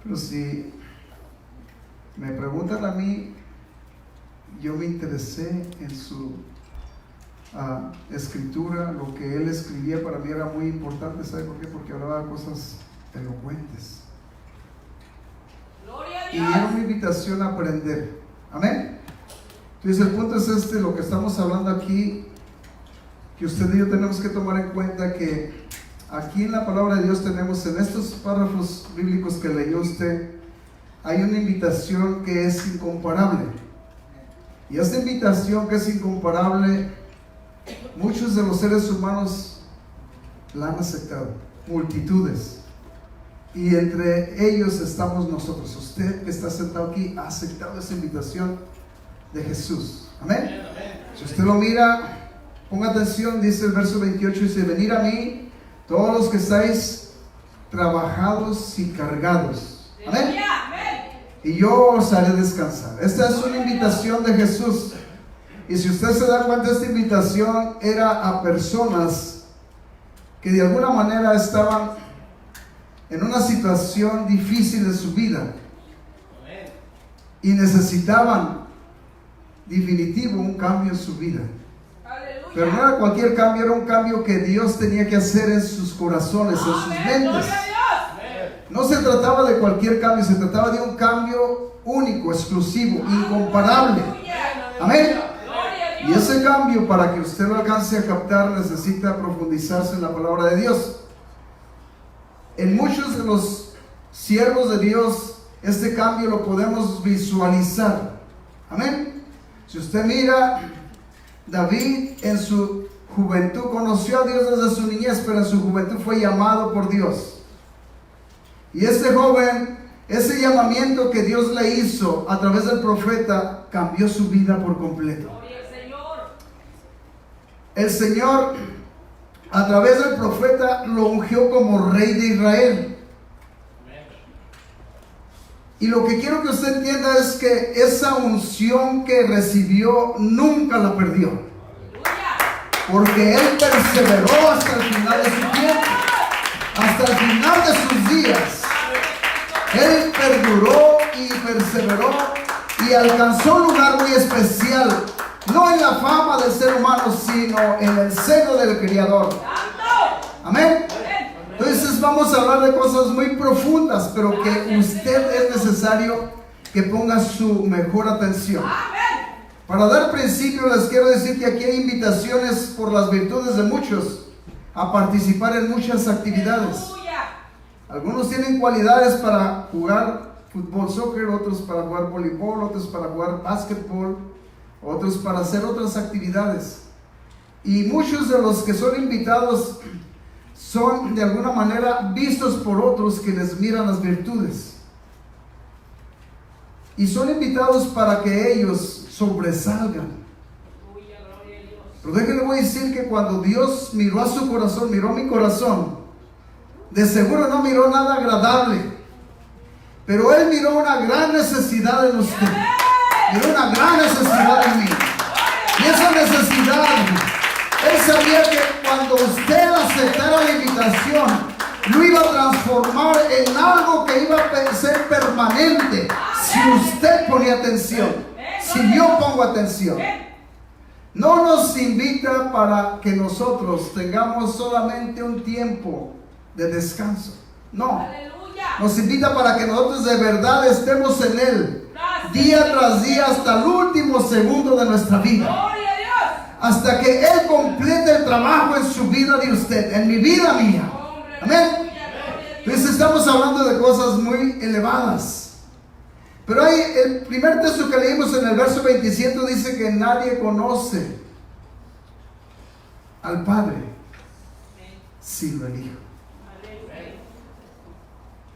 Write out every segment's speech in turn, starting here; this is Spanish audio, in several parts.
Pero si me preguntan a mí, yo me interesé en su escritura. Lo que él escribía para mí era muy importante. ¿Sabe por qué? Porque hablaba de cosas elocuentes. Gloria a Y Dios. era una invitación a aprender. Amén. Entonces el punto es lo que estamos hablando aquí, que usted y yo tenemos que tomar en cuenta que aquí en la palabra de Dios tenemos, en estos párrafos bíblicos que leyó usted, hay una invitación que es incomparable. Y esta invitación que es incomparable, muchos de los seres humanos la han aceptado, multitudes. Y entre ellos estamos nosotros. Usted que está sentado aquí ha aceptado esa invitación de Jesús. Amén. Si usted lo mira, ponga atención, dice el verso 28, dice: venid a mí todos los que estáis trabajados y cargados. Amén. Y yo os haré descansar. Esta es una invitación de Jesús. Y si usted se da cuenta, esta invitación era a personas que de alguna manera estaban en una situación difícil de su vida y necesitaban definitivo un cambio en su vida. Aleluya. Pero no era cualquier cambio, era un cambio que Dios tenía que hacer en sus corazones, en sus Amén. mentes. Gloria a Dios. No se trataba de cualquier cambio, se trataba de un cambio único, exclusivo, incomparable. Amén. Gloria a Y Dios. ese cambio, para que usted lo alcance a captar, necesita profundizarse en la palabra de Dios. En muchos de los siervos de Dios, este cambio lo podemos visualizar. Amén. Si usted mira, David en su juventud conoció a Dios desde su niñez, pero en su juventud fue llamado por Dios. Y este joven, ese llamamiento que Dios le hizo a través del profeta, cambió su vida por completo. Gloria al Señor. El Señor, a través del profeta, lo ungió como rey de Israel. Y lo que quiero que usted entienda es que esa unción que recibió nunca la perdió, Aleluya. porque él perseveró hasta el final de su tiempo, hasta el final de sus días. Él perduró y perseveró y alcanzó un lugar muy especial, no en la fama del ser humano, sino en el seno del Creador. Santo. Amén. Amén. Entonces vamos a hablar de cosas muy profundas, pero que usted es necesario que ponga su mejor atención. Amén. Para dar principio, les quiero decir que aquí hay invitaciones por las virtudes de muchos a participar en muchas actividades. Aleluya. Algunos tienen cualidades para jugar fútbol, soccer, otros para jugar voleibol, otros para jugar básquetbol, otros para hacer otras actividades. Y muchos de los que son invitados son de alguna manera vistos por otros que les miran las virtudes. Y son invitados para que ellos sobresalgan. Aleluya. Gloria a Dios. Pero déjenme voy a decir que cuando Dios miró a su corazón, miró a mi corazón, de seguro no miró nada agradable, pero Él miró una gran necesidad en usted, miró una gran necesidad en mí. Y esa necesidad, Él sabía que cuando usted aceptara la invitación, lo iba a transformar en algo que iba a ser permanente, si usted ponía atención, si yo pongo atención. No nos invita para que nosotros tengamos solamente un tiempo de descanso. No. Aleluya. Nos invita para que nosotros de verdad estemos en Él, día tras día, hasta el último segundo de nuestra vida. Gloria a Dios. Hasta que Él complete el trabajo en su vida de usted, en mi vida mía. Amén. Entonces estamos hablando de cosas muy elevadas. Pero hay el primer texto que leímos en el verso 27, dice que nadie conoce al Padre sino el Hijo.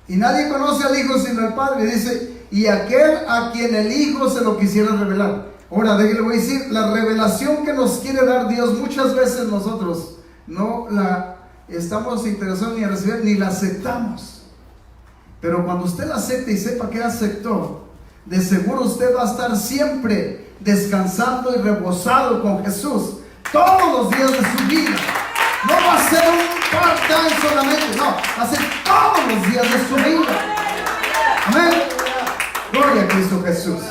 Y nadie conoce al Hijo sino el Padre. Dice, y aquel a quien el Hijo se lo quisiera revelar. Ahora, déjenle voy a decir, la revelación que nos quiere dar Dios, muchas veces nosotros no la estamos interesados ni en recibir, ni la aceptamos. Pero cuando usted la acepte y sepa que aceptó, de seguro usted va a estar siempre descansando y reposado con Jesús todos los días de su vida. No va a ser un part-time solamente, no, va a ser todos los días de su vida. a Cristo Jesús.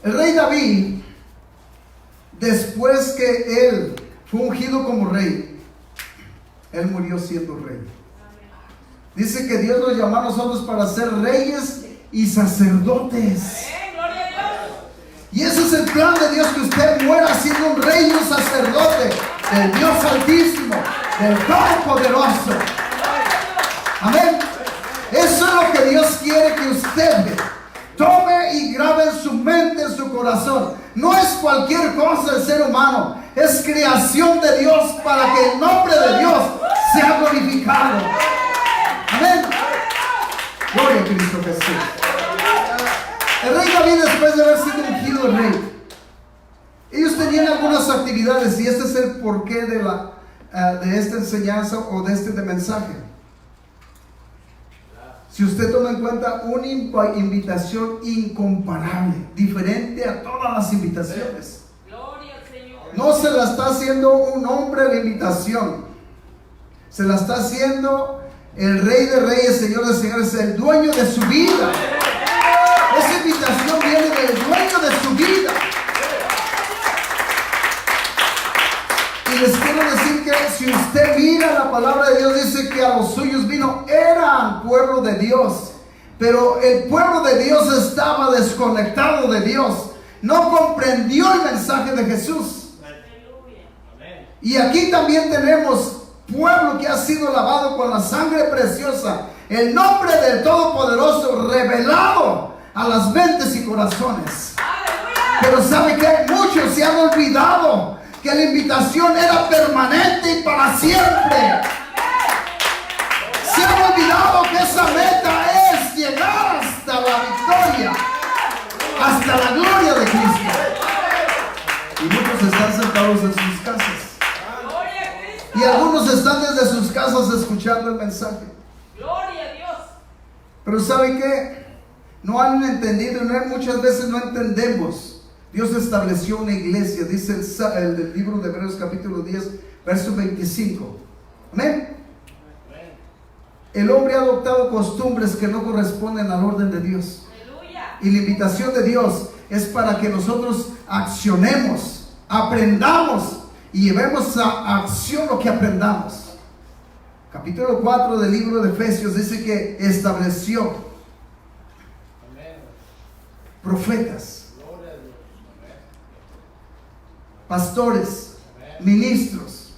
El rey David, después que él fue ungido como rey, él murió siendo rey. Dice que Dios nos llamó a nosotros para ser reyes y sacerdotes. Y ese es el plan de Dios, que usted muera siendo un rey y un sacerdote del Dios Altísimo, del Todopoderoso. Amén. Eso es lo que Dios quiere que usted tome y grabe en su mente, en su corazón. No es cualquier cosa el ser humano, es creación de Dios para que el nombre de Dios sea glorificado. Amén. Gloria a Cristo Jesús. El rey David, después de haber sido ungido rey, ellos tenían algunas actividades, y este es el porqué de esta enseñanza o de este mensaje. Si usted toma en cuenta una invitación incomparable, diferente a todas las invitaciones. No se la está haciendo un hombre la invitación, se la está haciendo el Rey de Reyes, Señor de Señores, el dueño de su vida. Esa invitación viene del dueño de su vida. Y les quiero decir que si usted mira la palabra de Dios, dice que a los suyos vino, eran pueblo de Dios, pero el pueblo de Dios estaba desconectado de Dios, no comprendió el mensaje de Jesús. Y aquí también tenemos pueblo que ha sido lavado con la sangre preciosa, el nombre del Todopoderoso revelado a las mentes y corazones. Pero ¿sabe qué? Muchos se han olvidado que la invitación era permanente y para siempre. Se han olvidado que esa meta es llegar hasta la victoria, hasta la gloria de Cristo. Y muchos están sentados en sus casas, y algunos están desde sus casas escuchando el mensaje. Gloria a Dios. Pero ¿sabe qué? No han entendido, muchas veces no entendemos. Dios estableció una iglesia, dice el libro de Hebreos capítulo 10, verso 25. Amén. El hombre ha adoptado costumbres que no corresponden al orden de Dios. Y la invitación de Dios es para que nosotros accionemos, aprendamos y llevemos a acción lo que aprendamos. Capítulo 4 del libro de Efesios dice que estableció profetas, pastores, ministros,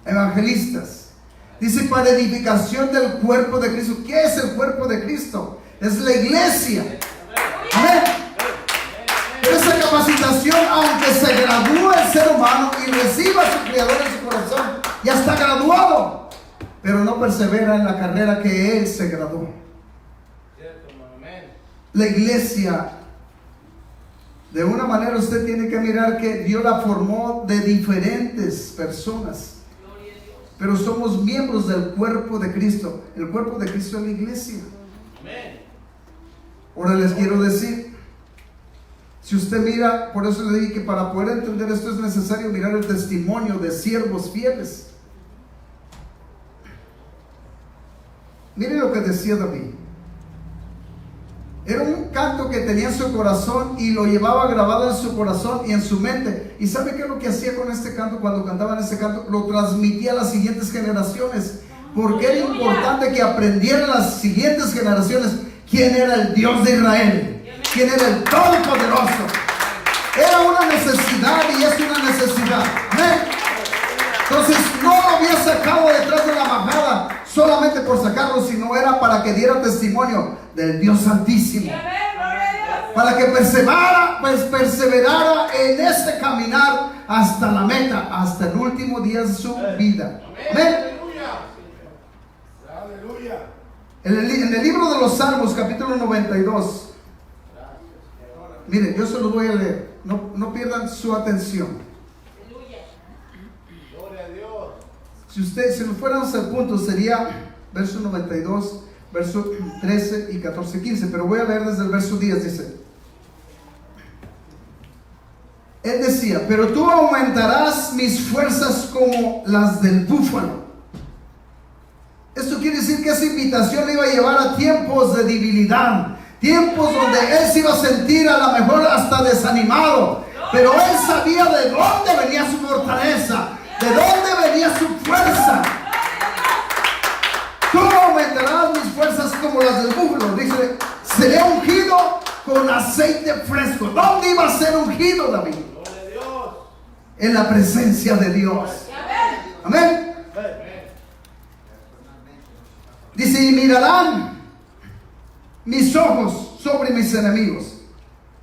evangelistas. Dice para edificación del cuerpo de Cristo. ¿Qué es el cuerpo de Cristo? Es la iglesia. Amén. Pero esa capacitación, aunque se gradúe el ser humano y reciba a su Creador en su corazón, ya está graduado, pero no persevera en la carrera que él se graduó. La iglesia, de una manera usted tiene que mirar que Dios la formó de diferentes personas, pero somos miembros del cuerpo de Cristo. El cuerpo de Cristo es la iglesia. Ahora les quiero decir, si usted mira, por eso le dije que para poder entender esto es necesario mirar el testimonio de siervos fieles. Mire lo que decía David. Era un canto que tenía en su corazón y lo llevaba grabado en su corazón y en su mente. ¿Y sabe qué es lo que hacía con este canto? Cuando cantaban este canto, lo transmitía a las siguientes generaciones, porque era importante que aprendieran las siguientes generaciones quién era el Dios de Israel, quién era el Todopoderoso. Era una necesidad y es una necesidad. ¿Amén? Entonces no lo había sacado detrás de la majada solamente por sacarlo, sino era para que diera testimonio del Dios Santísimo, para que perseverara en este caminar hasta la meta, hasta el último día de su vida. Amén. En el libro de los Salmos, capítulo 92, miren, yo se los voy a leer, no pierdan su atención. Si nos fuéramos al punto, sería verso 92, verso 13 y 14, 15, pero voy a leer desde el verso 10. Dice: él decía, pero tú aumentarás mis fuerzas como las del búfalo. Esto quiere decir que esa invitación limitación le iba a llevar a tiempos de debilidad, tiempos donde él se iba a sentir a lo mejor hasta desanimado, pero él sabía de dónde venía su fortaleza, de dónde venía su fuerza. Tú aumentarás mis fuerzas como las del búfalo. Dice, seré ungido con aceite fresco. ¿Dónde iba a ser ungido David? En la presencia de Dios. Amén. Dice, y mirarán mis ojos sobre mis enemigos.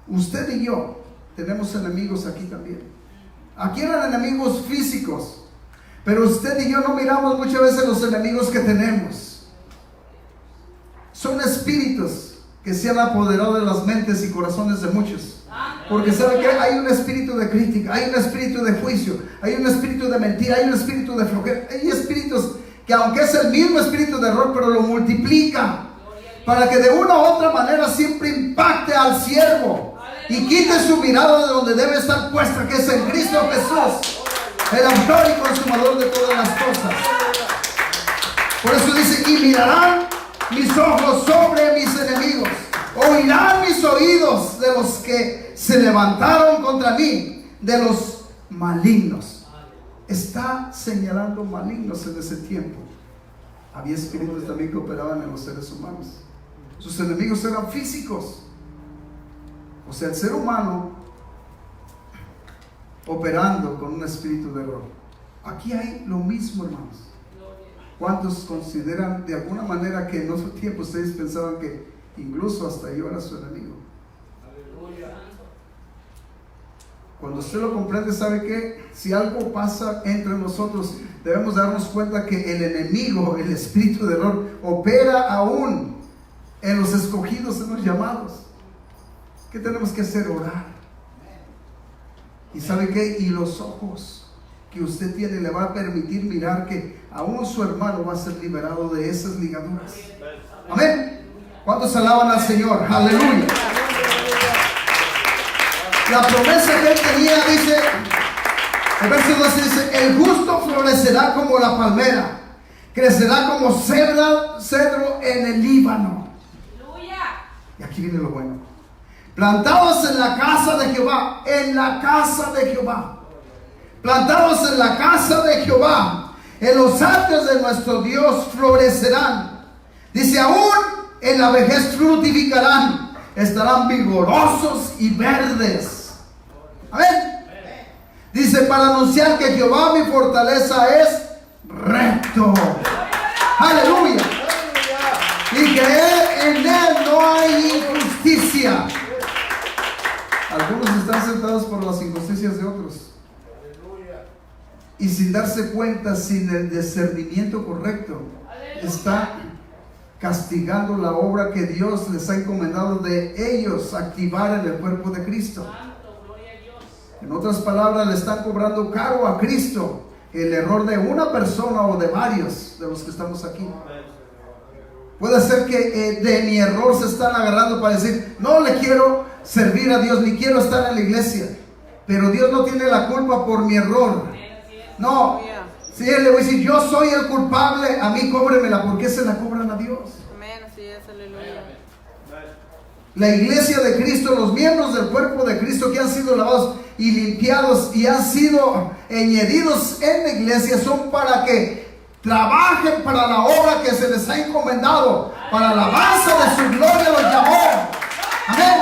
Usted y yo tenemos enemigos aquí también. Aquí eran enemigos físicos, pero usted y yo no miramos muchas veces los enemigos que tenemos. Son espíritus que se han apoderado de las mentes y corazones de muchos. Porque sabe que hay un espíritu de crítica, hay un espíritu de juicio, hay un espíritu de mentira, hay un espíritu de flojera. Hay espíritus que, aunque es el mismo espíritu de error, pero lo multiplica para que de una u otra manera siempre impacte al siervo y quite su mirada de donde debe estar puesta, que es en Cristo Jesús, el autor y consumador de todas las cosas. Por eso dice, y mirarán mis ojos sobre mis enemigos, oirán mis oídos de los que se levantaron contra mí, de los malignos. Está señalando malignos en ese tiempo. Había espíritus también que operaban en los seres humanos. Sus enemigos eran físicos. O sea, el ser humano operando con un espíritu de error. Aquí hay lo mismo, hermanos. ¿Cuántos consideran de alguna manera que en otro tiempo ustedes pensaban que incluso hasta yo era su enemigo? Cuando usted lo comprende, sabe que si algo pasa entre nosotros, debemos darnos cuenta que el enemigo, el espíritu de error, opera aún en los escogidos, en los llamados. ¿Qué tenemos que hacer? Orar. ¿Y sabe qué? Y los ojos que usted tiene le va a permitir mirar que aún su hermano va a ser liberado de esas ligaduras. Amén. ¿Cuántos alaban al Señor? Aleluya. La promesa que él tenía, dice, el verso 12 dice, el justo florecerá como la palmera, crecerá como cedro en el Líbano. Y aquí viene lo bueno. Plantados en la casa de Jehová, en la casa de Jehová. Plantados en la casa de Jehová, en los atrios de nuestro Dios florecerán. Dice, aún en la vejez fructificarán, estarán vigorosos y verdes. Amén. Dice, para anunciar que Jehová mi fortaleza es recto. Aleluya. Y que en él no hay injusticia. Algunos están sentados por las injusticias de otros. Y sin darse cuenta, sin el discernimiento correcto, está castigando la obra que Dios les ha encomendado de ellos activar en el cuerpo de Cristo. En otras palabras, le están cobrando caro a Cristo el error de una persona o de varios de los que estamos aquí. Puede ser que de mi error se están agarrando para decir, no le quiero servir a Dios, ni quiero estar en la iglesia. Pero Dios no tiene la culpa por mi error. No. Si él le voy a decir, yo soy el culpable, a mí cóbremela. ¿Por qué se la cobran a Dios? Amén, así es, aleluya. La iglesia de Cristo, los miembros del cuerpo de Cristo que han sido lavados y limpiados y han sido añadidos en la iglesia, son para que trabajen para la obra que se les ha encomendado, para la alabanza de su gloria los llamó. Amén.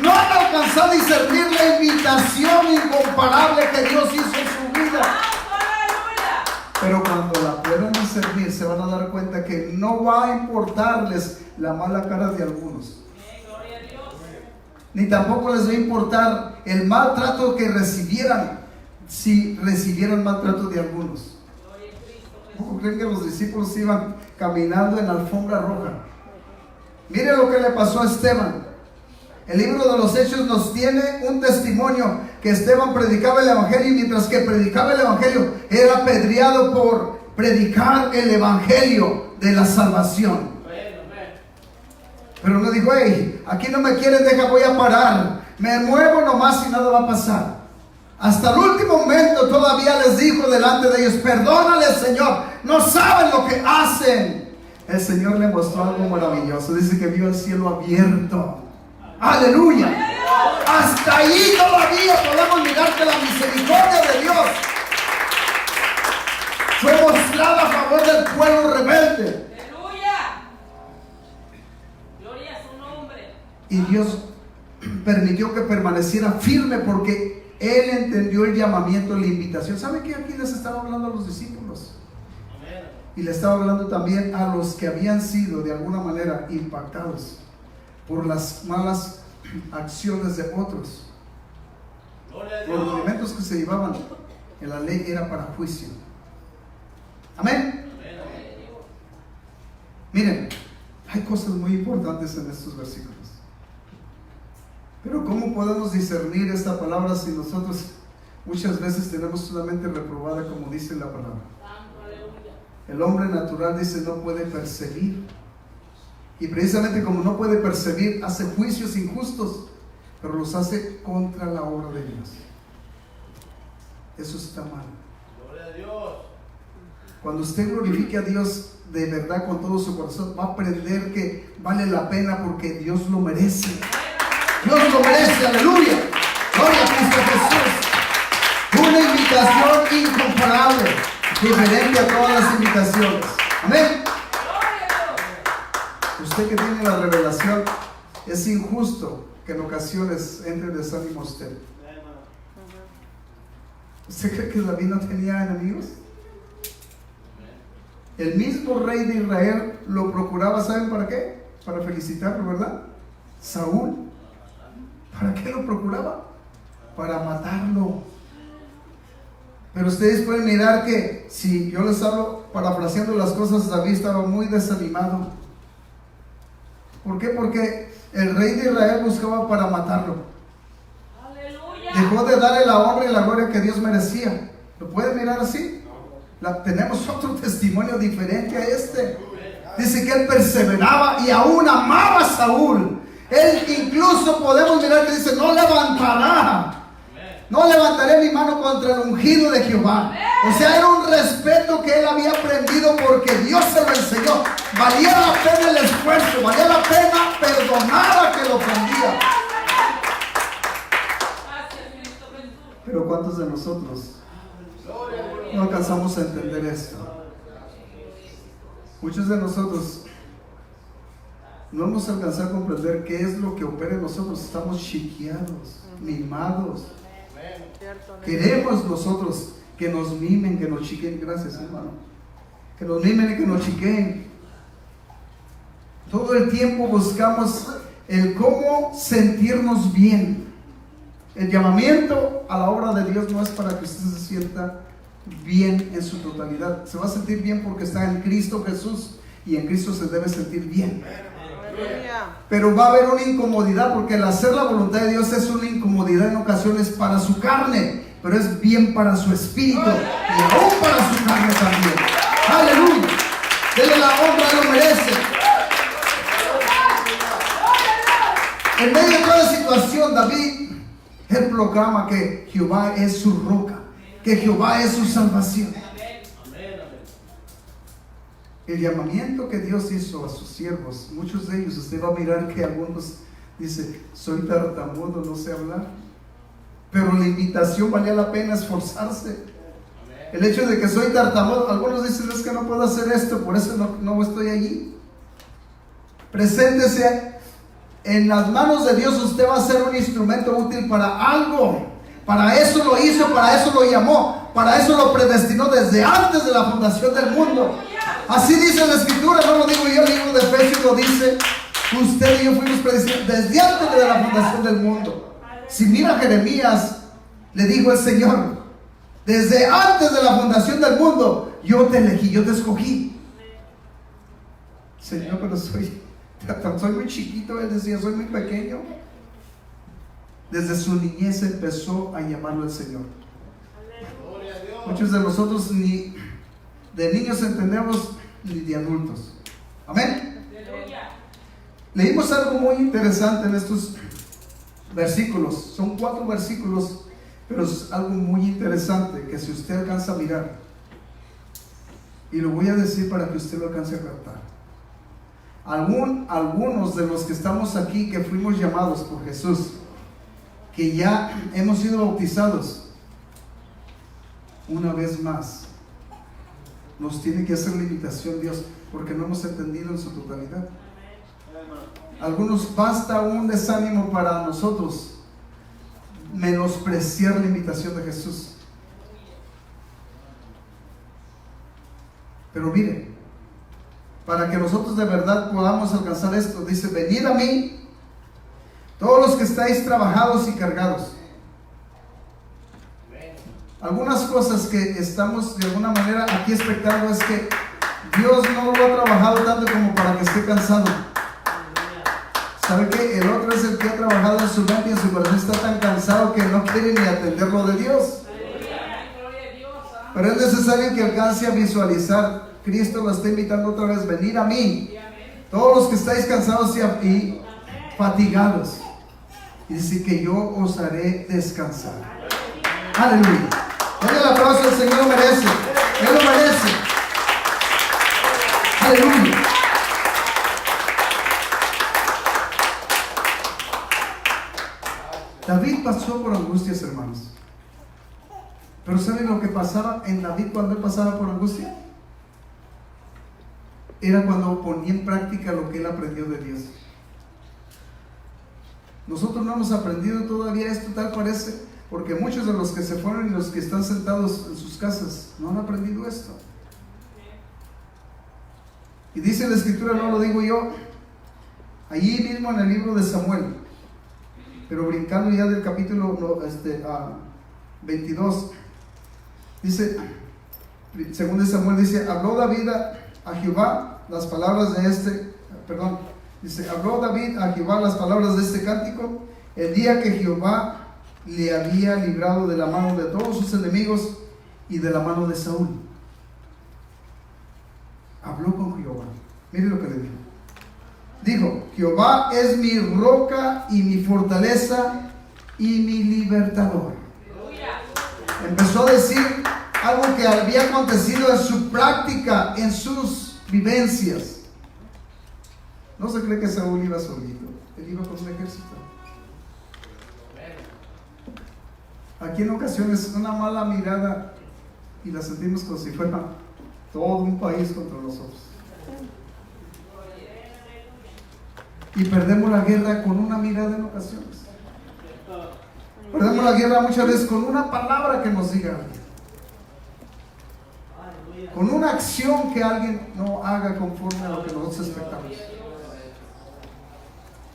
No han alcanzado a discernir la invitación incomparable que Dios hizo en su vida. Pero cuando la puedan discernir, se van a dar cuenta que no va a importarles la mala cara de algunos, ni tampoco les va a importar el maltrato que recibieran, si recibieran maltrato de algunos. ¿Cómo creen que los discípulos iban caminando en la alfombra roja? Mire lo que le pasó a Esteban. El libro de los Hechos nos tiene un testimonio que Esteban predicaba el evangelio, y mientras que predicaba el evangelio era apedreado por predicar el evangelio de la salvación. Pero no dijo, hey, aquí no me quieren, deja, voy a parar, me muevo nomás y nada va a pasar. Hasta el último momento todavía les dijo delante de ellos, perdónales, Señor, no saben lo que hacen. El Señor le mostró algo maravilloso. Dice que vio el cielo abierto. ¡Aleluya! Hasta ahí todavía podemos mirar que la misericordia de Dios fue mostrada a favor del pueblo rebelde. Aleluya. Gloria a su nombre. Y Dios permitió que permaneciera firme porque Él entendió el llamamiento, la invitación. ¿Sabe qué? Aquí les estaba hablando a los discípulos. Y le estaba hablando también a los que habían sido de alguna manera impactados por las malas acciones de otros. Los alimentos que se llevaban en la ley era para juicio. Amén. Miren, hay cosas muy importantes en estos versículos. Pero ¿cómo podemos discernir esta palabra si nosotros muchas veces tenemos una mente reprobada, como dice la palabra? El hombre natural, dice, no puede percibir. Y precisamente como no puede percibir, hace juicios injustos, pero los hace contra la obra de Dios. Eso está mal. Gloria a Dios. Cuando usted glorifique a Dios de verdad con todo su corazón, va a aprender que vale la pena porque Dios lo merece. Dios lo merece, aleluya. Gloria a Cristo Jesús. Una invitación incomparable, diferente a todas las invitaciones. Amén. Usted que tiene la revelación, es injusto que en ocasiones entre desánimo a usted. ¿Usted cree que David no tenía enemigos? El mismo rey de Israel lo procuraba, ¿saben para qué? Para felicitarlo, ¿verdad? Saúl. ¿Para qué lo procuraba? Para matarlo. Pero ustedes pueden mirar que, si yo les hablo parafraseando las cosas, David estaba muy desanimado. ¿Por qué? Porque el rey de Israel buscaba para matarlo. Aleluya. Dejó de darle la honra y la gloria que Dios merecía. ¿Lo pueden mirar así? Tenemos otro testimonio diferente a este. Dice que él perseveraba y aún amaba a Saúl. Él incluso podemos mirar que dice, no levantaré mi mano contra el ungido de Jehová. O sea, era un respeto que él había aprendido porque Dios se lo enseñó. Valía la pena el esfuerzo, valía la pena perdonar a que lo ofendía. Pero ¿cuántos de nosotros no alcanzamos a entender esto? Muchos de nosotros no hemos alcanzado a comprender qué es lo que opera en nosotros. Estamos chiqueados, mimados. Queremos nosotros que nos mimen, que nos chiquen. Gracias, hermano. Que nos mimen y que nos chiquen. Todo el tiempo buscamos el cómo sentirnos bien. El llamamiento a la obra de Dios no es para que usted se sienta bien en su totalidad. Se va a sentir bien porque está en Cristo Jesús, y en Cristo se debe sentir bien. Pero va a haber una incomodidad, porque el hacer la voluntad de Dios es una incomodidad en ocasiones para su carne, pero es bien para su espíritu y aún para su carne también. Aleluya. Dele la honra, lo merece. En medio de toda situación, David, él proclama que Jehová es su roca, que Jehová es su salvación. El llamamiento que Dios hizo a sus siervos, muchos de ellos, usted va a mirar que algunos dicen, soy tartamudo, no sé hablar. Pero la invitación valía la pena esforzarse. El hecho de que soy tartamudo, algunos dicen, es que no puedo hacer esto, por eso no estoy allí. Preséntese en las manos de Dios. Usted va a ser un instrumento útil para algo. Para eso lo hizo, para eso lo llamó, para eso lo predestinó desde antes de la fundación del mundo. Así dice la Escritura, no lo digo yo, el libro de Efesios lo dice. Usted y yo fuimos predestinados desde antes de la fundación del mundo. Si mira Jeremías, le dijo el Señor, desde antes de la fundación del mundo, yo te elegí, yo te escogí. Señor, pero soy muy chiquito, él decía, soy muy pequeño. Desde su niñez empezó a llamarlo el Señor. Muchos de nosotros ni de niños entendemos, ni de adultos. Amén. Leímos algo muy interesante en estos versículos. Son 4 versículos, pero es algo muy interesante que si usted alcanza a mirar, y lo voy a decir para que usted lo alcance a captar. algunos de los que estamos aquí, que fuimos llamados por Jesús, que ya hemos sido bautizados, una vez más nos tiene que hacer la invitación Dios, porque no hemos entendido en su totalidad. Algunos basta un desánimo para nosotros menospreciar la invitación de Jesús. Pero mire, para que nosotros de verdad podamos alcanzar esto, dice: venid a mí, todos los que estáis trabajados y cargados. Algunas cosas que estamos de alguna manera aquí expectando es que Dios no lo ha trabajado tanto como para que esté cansado. ¿Sabe qué? El otro es el que ha trabajado en su mente y en su corazón, está tan cansado que no quiere ni atender lo de Dios. Pero es necesario que alcance a visualizar. Cristo lo está invitando otra vez: venid a mí, todos los que estáis cansados y fatigados, y dice que yo os haré descansar. Aleluya. Denle el aplauso, el Señor lo merece, Él lo merece. Aleluya. David pasó por angustias, hermanos. Pero ¿saben lo que pasaba en David cuando él pasaba por angustia? Era cuando ponía en práctica lo que él aprendió de Dios. Nosotros no hemos aprendido todavía esto, tal parece, porque muchos de los que se fueron y los que están sentados en sus casas no han aprendido esto. Y dice la Escritura, no lo digo yo, allí mismo en el libro de Samuel, pero brincando ya del capítulo 22, dice, según de Samuel, dice: habló David a Jehová las palabras de habló David a Jehová las palabras de este cántico el día que Jehová le había librado de la mano de todos sus enemigos y de la mano de Saúl. Habló con Jehová. Mire lo que le dijo. Dijo: Jehová es mi roca y mi fortaleza y mi libertador. Empezó a decir algo que había acontecido en su práctica, en sus vivencias. No se cree que Saúl iba solito, él iba con un ejército. Aquí en ocasiones una mala mirada y la sentimos como si fuera todo un país contra nosotros. Y perdemos la guerra con una mirada en ocasiones. Perdemos la guerra muchas veces con una palabra que nos diga alguien, con una acción que alguien no haga conforme a lo que nosotros expectamos.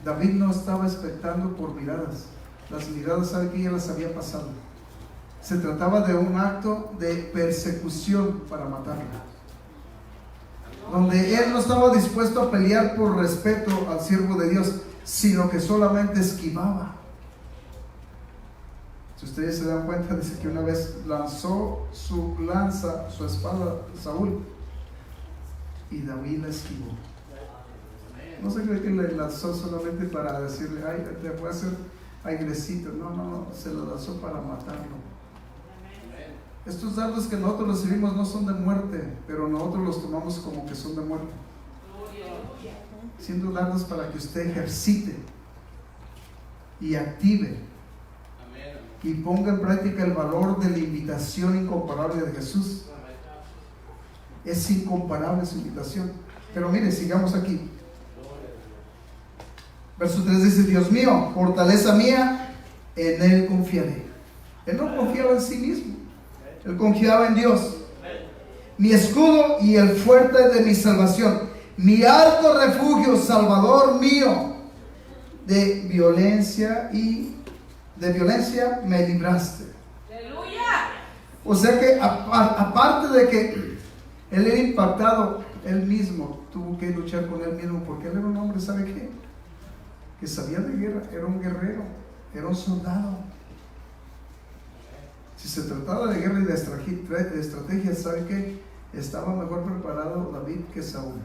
David no estaba expectando por miradas. Las miradas, sabe que ya las había pasado. Se trataba de un acto de persecución para matarla, donde él no estaba dispuesto a pelear por respeto al siervo de Dios, sino que solamente esquivaba. Si ustedes se dan cuenta, dice que una vez lanzó su lanza, su espada, Saúl, y David la esquivó. No se cree que le lanzó solamente para decirle: ay, te voy a hacer airecito. No, se lo lanzó para matarlo. Estos dardos que nosotros recibimos no son de muerte, pero nosotros los tomamos como que son de muerte, siendo dardos para que usted ejercite y active y ponga en práctica el valor de la invitación incomparable de Jesús. Es incomparable su invitación. Pero mire, sigamos aquí. Verso 3 dice: Dios mío, fortaleza mía, en Él confiaré. Él no confiaba en sí mismo, él confiaba en Dios. Mi escudo y el fuerte de mi salvación, mi alto refugio, Salvador mío. De violencia me libraste. Aleluya. O sea que aparte de que él era impactado, él mismo tuvo que luchar con él mismo, porque él era un hombre, ¿sabe qué? Que sabía de guerra, era un guerrero, era un soldado. Si se trataba de guerra y de estrategia, ¿sabe qué? Estaba mejor preparado David que Saúl.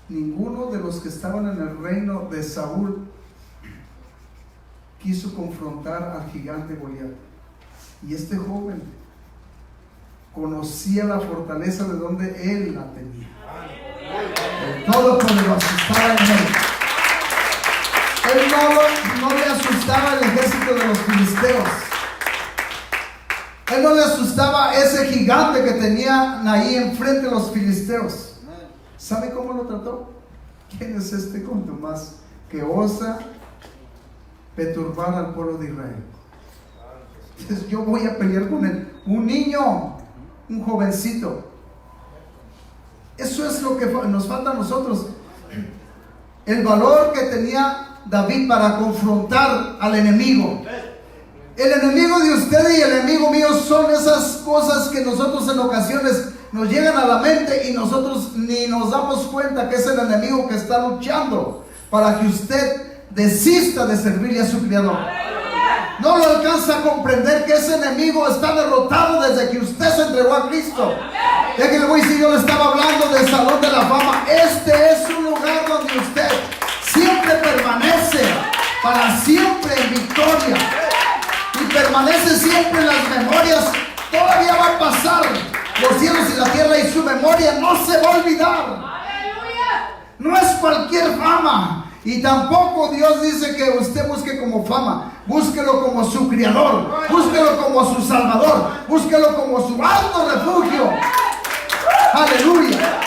Ninguno de los que estaban en el reino de Saúl quiso confrontar al gigante Goliat. Y este joven conocía la fortaleza de donde él la tenía. El Todopoderoso estaba en él. Él no le asustaba el ejército de los filisteos. Él no le asustaba ese gigante que tenían ahí enfrente de los filisteos. ¿Sabe cómo lo trató? ¿Quién es este contumaz que osa perturbar al pueblo de Israel? Entonces, yo voy a pelear con él. Un niño, un jovencito. Eso es lo que nos falta a nosotros. El valor que tenía David para confrontar al enemigo. El enemigo de usted y el enemigo mío son esas cosas que nosotros en ocasiones nos llegan a la mente y nosotros ni nos damos cuenta que es el enemigo que está luchando para que usted desista de servirle a su Creador. No lo alcanza a comprender que ese enemigo está derrotado desde que usted se entregó a Cristo. Ya que le voy a decir, yo le estaba hablando del Salón de la Fama. Este es un lugar donde usted siempre permanece para siempre en victoria y permanece siempre en las memorias. Todavía va a pasar los cielos y la tierra y su memoria no se va a olvidar. No es cualquier fama. Y tampoco Dios dice que usted busque como fama. Búsquelo como su Creador. Búsquelo como su Salvador. Búsquelo como su alto refugio. Aleluya.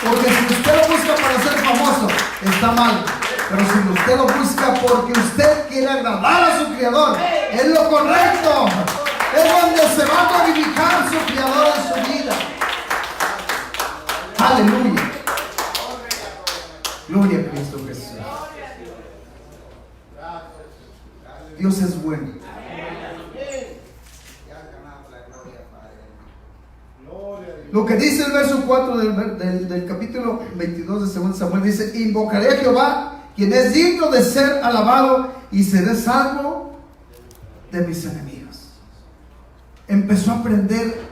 Porque si usted lo busca para ser famoso, está mal. Pero si usted lo busca porque usted quiere agradar a su Creador, es lo correcto. Es donde se va a glorificar su Creador en su vida. Aleluya. Gloria a Cristo Jesús. Dios es bueno. Lo que dice el verso 4 del capítulo 22 de 2 Samuel dice: invocaré a Jehová, quien es digno de ser alabado, y seré salvo de mis enemigos. Empezó a aprender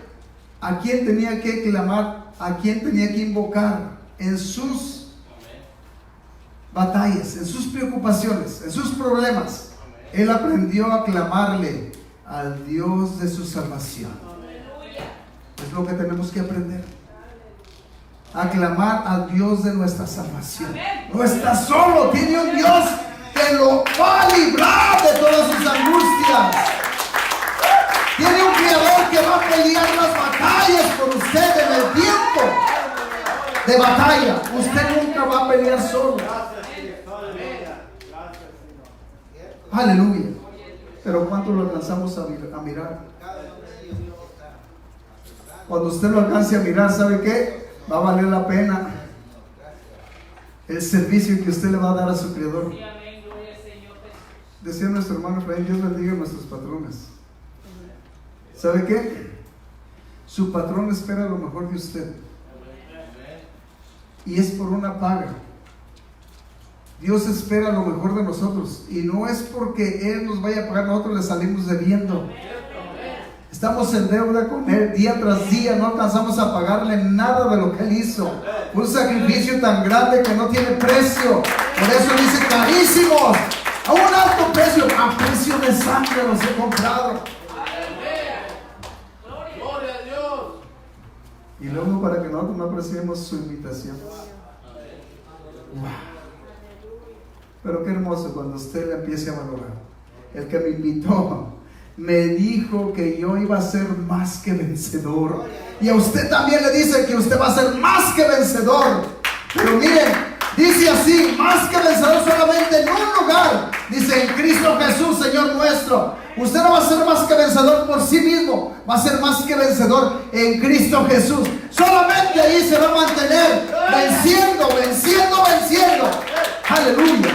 a quién tenía que clamar, a quién tenía que invocar en sus batallas, en sus preocupaciones, en sus problemas. Él aprendió a clamarle al Dios de su salvación. Es lo que tenemos que aprender. A clamar al Dios de nuestra salvación. No está solo, tiene un Dios que lo va a librar de todas sus angustias. Tiene un Creador que va a pelear las batallas por usted en el tiempo de batalla. Usted nunca va a pelear solo. Aleluya. Pero ¿cuánto lo alcanzamos a mirar? Cuando usted lo alcance a mirar, ¿sabe qué? Va a valer la pena el servicio que usted le va a dar a su Creador. Decía nuestro hermano Efraín: Dios bendiga a nuestros patrones. ¿Sabe qué? Su patrón espera lo mejor de usted. Y es por una paga. Dios espera lo mejor de nosotros. Y no es porque Él nos vaya a pagar, nosotros le salimos debiendo. Estamos en deuda con Él día tras día, no alcanzamos a pagarle nada de lo que Él hizo. Un sacrificio tan grande que no tiene precio. Por eso dice: carísimos, a un alto precio, a precio de sangre los he comprado. Gloria a Dios. Y luego, para que nosotros no apreciemos su invitación. Wow. Pero qué hermoso cuando usted le empiece a valorar. El que me invitó me dijo que yo iba a ser más que vencedor. Y a usted también le dice que usted va a ser más que vencedor. Pero miren, dice así: más que vencedor solamente en un lugar. Dice: en Cristo Jesús, Señor nuestro. Usted no va a ser más que vencedor por sí mismo, va a ser más que vencedor en Cristo Jesús. Solamente ahí se va a mantener venciendo, venciendo, venciendo. Aleluya.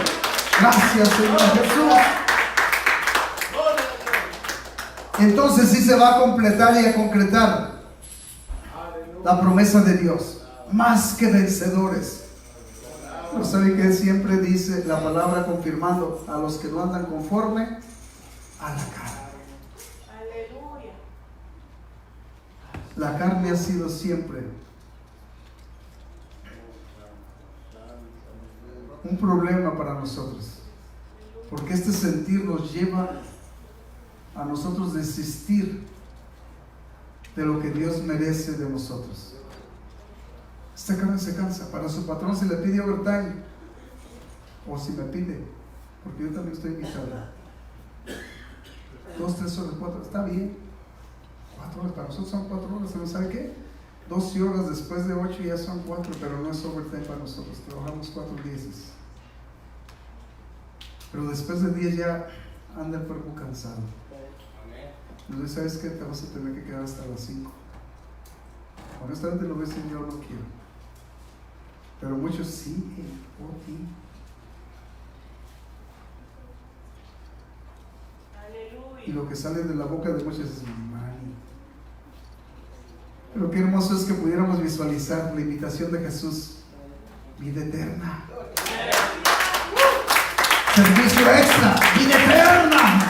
Gracias, Señor Jesús. Entonces sí se va a completar y a concretar la promesa de Dios. Más que vencedores. Pero sabe que siempre dice la palabra confirmando: a los que no andan conforme a la carne. Aleluya. La carne ha sido siempre un problema para nosotros, porque este sentir nos lleva a nosotros desistir de lo que Dios merece de nosotros. Este carne se cansa. Para su patrón, si le pide overtime, o si me pide, porque yo también estoy invitado, 2, 3 horas, 4, está bien. 4 horas, para nosotros son 4 horas, ¿no sabe qué? 12 horas después de 8 ya son 4, pero no es overtime para nosotros, trabajamos 4 días. Pero después de 10 ya anda el cuerpo cansado. Entonces, ¿sabes qué? Te vas a tener que quedar hasta las 5. Honestamente lo ves y yo no quiero. Pero muchos sí, por ti. Aleluya. Y lo que sale de la boca de muchos es money. Pero qué hermoso es que pudiéramos visualizar la invitación de Jesús, vida eterna, servicio extra, vida eterna,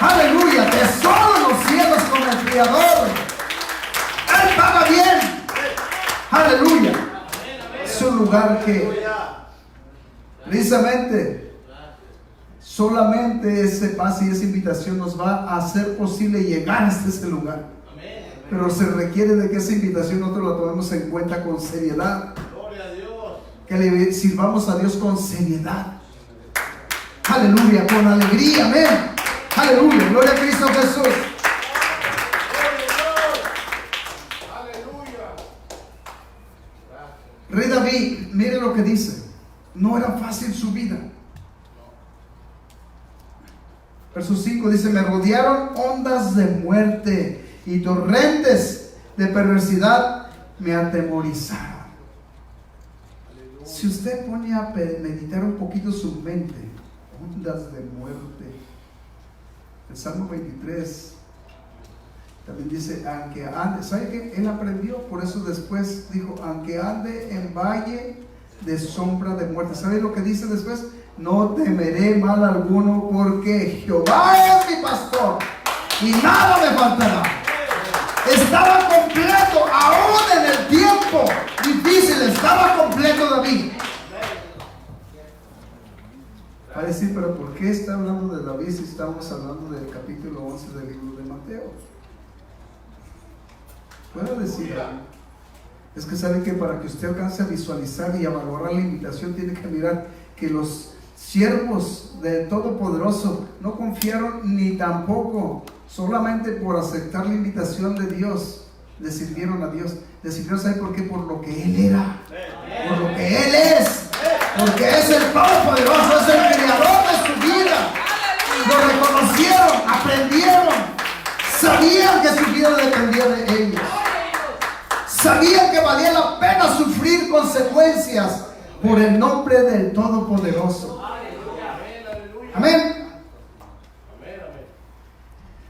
aleluya, tesoro en los cielos con el Creador. Él paga bien, aleluya. Es un lugar que precisamente solamente ese pase y esa invitación nos va a hacer posible llegar hasta ese lugar. Pero se requiere de que esa invitación nosotros la tomemos en cuenta con seriedad. Que le sirvamos a Dios con seriedad. Aleluya, con alegría, amén. Aleluya, gloria a Cristo Jesús. Rey David, mire lo que dice. No era fácil su vida. Verso 5 dice: me rodearon ondas de muerte y torrentes de perversidad me atemorizaron. Si usted pone a meditar un poquito su mente, ondas de muerte. El Salmo 23 también dice: aunque ande, ¿sabe qué? Él aprendió, por eso después dijo: aunque ande en valle de sombra de muerte. ¿Sabe lo que dice después? No temeré mal alguno, porque Jehová es mi pastor y nada me faltará. Estaba completo, aún en el tiempo difícil, estaba completo David. Va a decir: pero ¿por qué está hablando de David si estamos hablando del capítulo 11 del libro de Mateo? Puedo decir algo. Es que sabe que para que usted alcance a visualizar y a valorar la invitación, tiene que mirar que los siervos del Todopoderoso no confiaron ni tampoco solamente por aceptar la invitación de Dios, le sirvieron a Dios. Le sirvieron, ¿sabe por qué? Por lo que Él era, por lo que Él es, porque es el Todopoderoso, es el creador de su vida. Lo reconocieron, aprendieron, sabían que su vida dependía de ellos, sabían que valía la pena sufrir consecuencias por el nombre del Todopoderoso. Amén.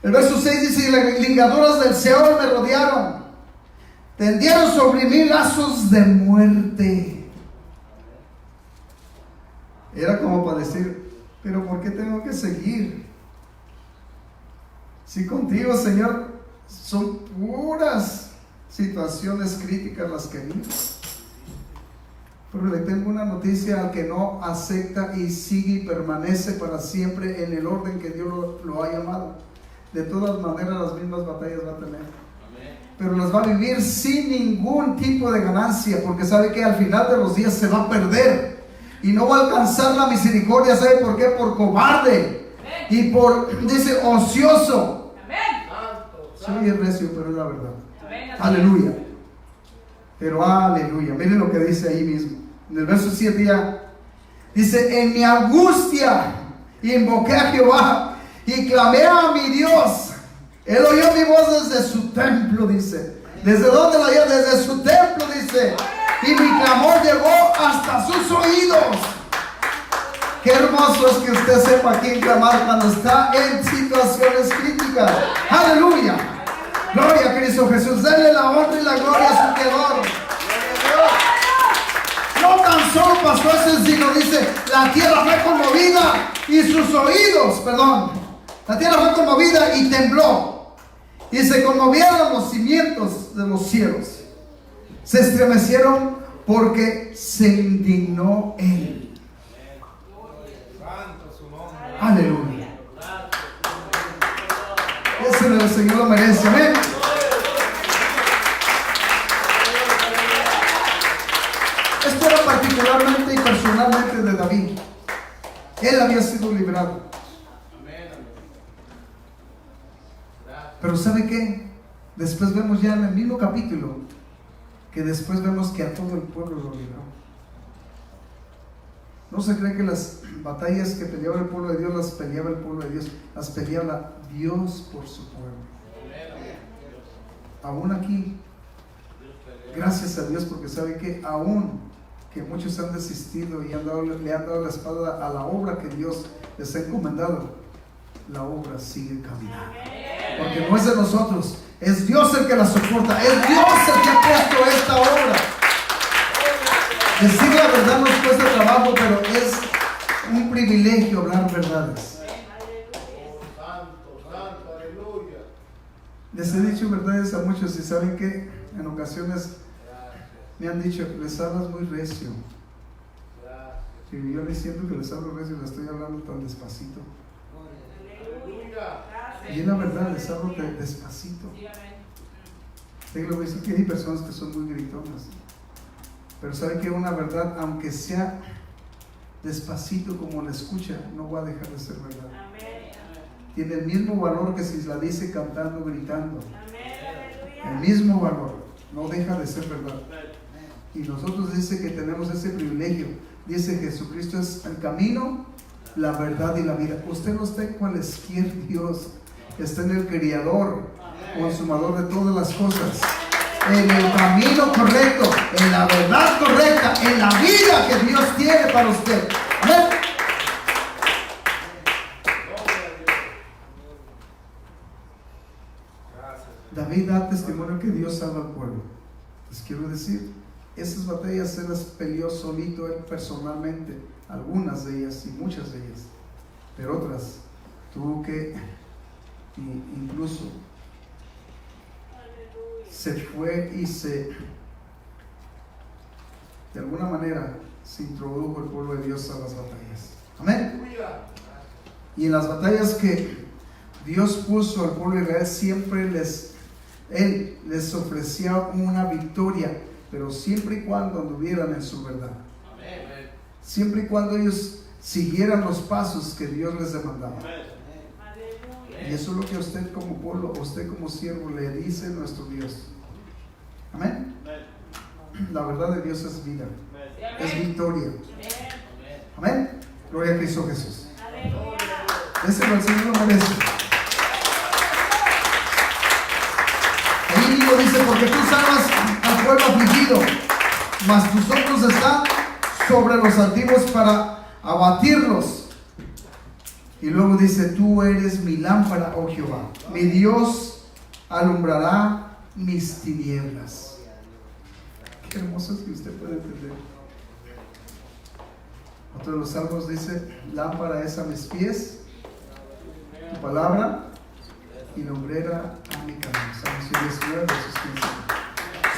El verso 6 dice: y las ligaduras del Seol me rodearon, tendieron sobre mí lazos de muerte. Era como para decir: pero ¿por qué tengo que seguir? Si contigo, Señor, son puras situaciones críticas las que vivo. Pero le tengo una noticia: al que no acepta y sigue y permanece para siempre en el orden que Dios lo ha llamado, de todas maneras las mismas batallas va a tener. Pero las va a vivir sin ningún tipo de ganancia, porque sabe que al final de los días se va a perder y no va a alcanzar la misericordia. ¿Sabe por qué? Por cobarde y por, dice, ocioso. Soy recio, pero es la verdad. Aleluya. Pero aleluya. Miren lo que dice ahí mismo en el verso 7 ya dice: en mi angustia invoqué a Jehová y clamé a mi Dios. Él oyó mi voz desde su templo, dice. ¿Desde dónde la oyó? Desde su templo, dice. Y mi clamor llegó hasta sus oídos. Qué hermoso es que usted sepa a quién clamar cuando está en situaciones críticas. Aleluya. Gloria a Cristo Jesús. Denle la honra y la gloria a su Creador. No tan solo pasó eso, sino dice: la tierra fue conmovida y sus oídos, la tierra fue conmovida y tembló, y se conmovieron los cimientos de los cielos, se estremecieron porque se indignó Él. Aleluya. Ese el Señor lo merece. Amén. particularmente y personalmente de David. Él había sido librado. Pero ¿sabe qué? Después vemos ya en el mismo capítulo que después vemos que a todo el pueblo lo libró. No se cree que las batallas que peleaba el pueblo de Dios las peleaba el pueblo de Dios, las peleaba Dios por su pueblo. Aún aquí, gracias a Dios, porque sabe que aún que muchos han desistido y le han dado la espalda a la obra que Dios les ha encomendado, la obra sigue caminando. Porque no es de nosotros, es Dios el que la soporta, es Dios el que ha puesto esta obra. Decir la verdad nos cuesta trabajo, pero es un privilegio hablar verdades. Les he dicho verdades a muchos y saben que en ocasiones me han dicho, les hablas muy recio. Y yo les siento que les hablo recio, les estoy hablando tan despacito. Y es la verdad, les hablo despacito. Tengo visto que hay personas que son muy gritonas. Pero sabe que una verdad, aunque sea despacito como la escucha, no va a dejar de ser verdad. Tiene el mismo valor que si la dice cantando, gritando. El mismo valor, no deja de ser verdad. Y nosotros dice que tenemos ese privilegio. Dice que Jesucristo es el camino, la verdad y la vida. Usted no está en cualquier Dios, está en el Creador, consumador de todas las cosas, en el camino correcto, en la verdad correcta, en la vida que Dios tiene para usted. Amén. David da testimonio que Dios salva al pueblo. Les quiero decir, esas batallas se las peleó solito él personalmente, algunas de ellas y muchas de ellas, pero otras tuvo que, incluso se fue y de alguna manera se introdujo el pueblo de Dios a las batallas. Amén. Y en las batallas que Dios puso al pueblo de Israel, siempre Él les ofrecía una victoria, pero siempre y cuando anduvieran en su verdad. Siempre y cuando ellos siguieran los pasos que Dios les demandaba. Y eso es lo que usted como pueblo, usted como siervo le dice a nuestro Dios. Amén. La verdad de Dios es vida, es victoria. Amén. Gloria a Cristo Jesús. Déselo al Señor, lo merece. Ahí mismo dice, porque tú salvas al pueblo afligido, mas tus ojos están sobre los altivos para abatirlos. Y luego dice, tú eres mi lámpara, oh Jehová, mi Dios alumbrará mis tinieblas. Qué hermoso es que usted puede entender. Otro de los salmos dice, lámpara es a mis pies tu palabra y lumbrera a mi camino. Salmos 19, versos 15.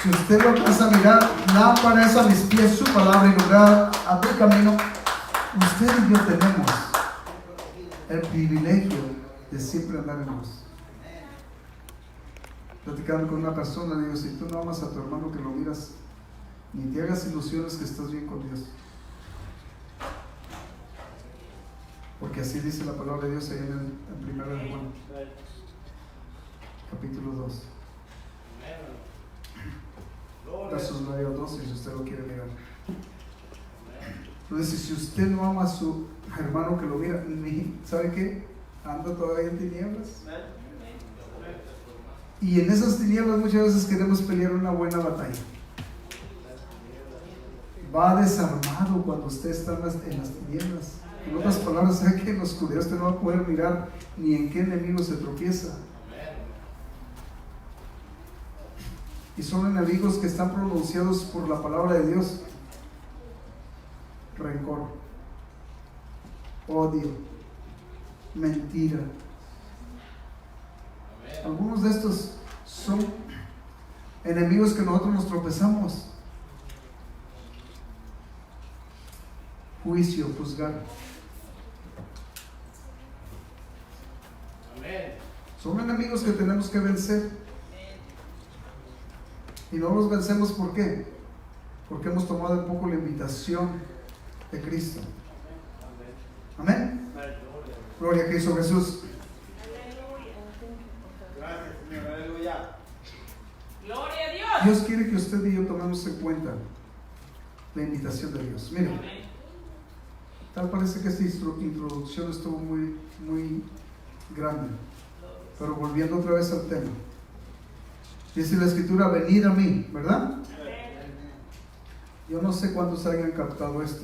Si usted lo alcanza a mirar, lámpara es a mis pies su palabra y lumbrera a tu camino. Usted y yo tenemos el privilegio de siempre andar en luz. Platicando con una persona, le digo, si tú no amas a tu hermano que lo miras, ni te hagas ilusiones que estás bien con Dios. Porque así dice la palabra de Dios ahí en 1 de Juan, capítulo 2, versos 9 al 12, si usted lo quiere mirar. Entonces, si usted no ama a su hermano que lo mira, ¿sabe qué? Anda todavía en tinieblas. Y en esas tinieblas muchas veces queremos pelear una buena batalla. Va desarmado cuando usted está en las tinieblas. En otras palabras, sabe que en la oscuridad usted no va a poder mirar ni en qué enemigo se tropieza. Y son enemigos que están pronunciados por la palabra de Dios. Rencor, odio, mentira. Algunos de estos son enemigos que nosotros nos tropezamos. Juicio, juzgar. Son enemigos que tenemos que vencer. Y no los vencemos, ¿por qué? porque hemos tomado un poco la invitación de Cristo. Amén. Gloria a Cristo Jesús. Gracias, Señor. Aleluya. Gloria a Dios. Dios quiere que usted y yo tomemos en cuenta la invitación de Dios. Miren, tal parece que esta introducción estuvo muy grande, pero volviendo otra vez al tema, dice la escritura: venid a mí, ¿verdad? Yo no sé cuántos hayan captado esto,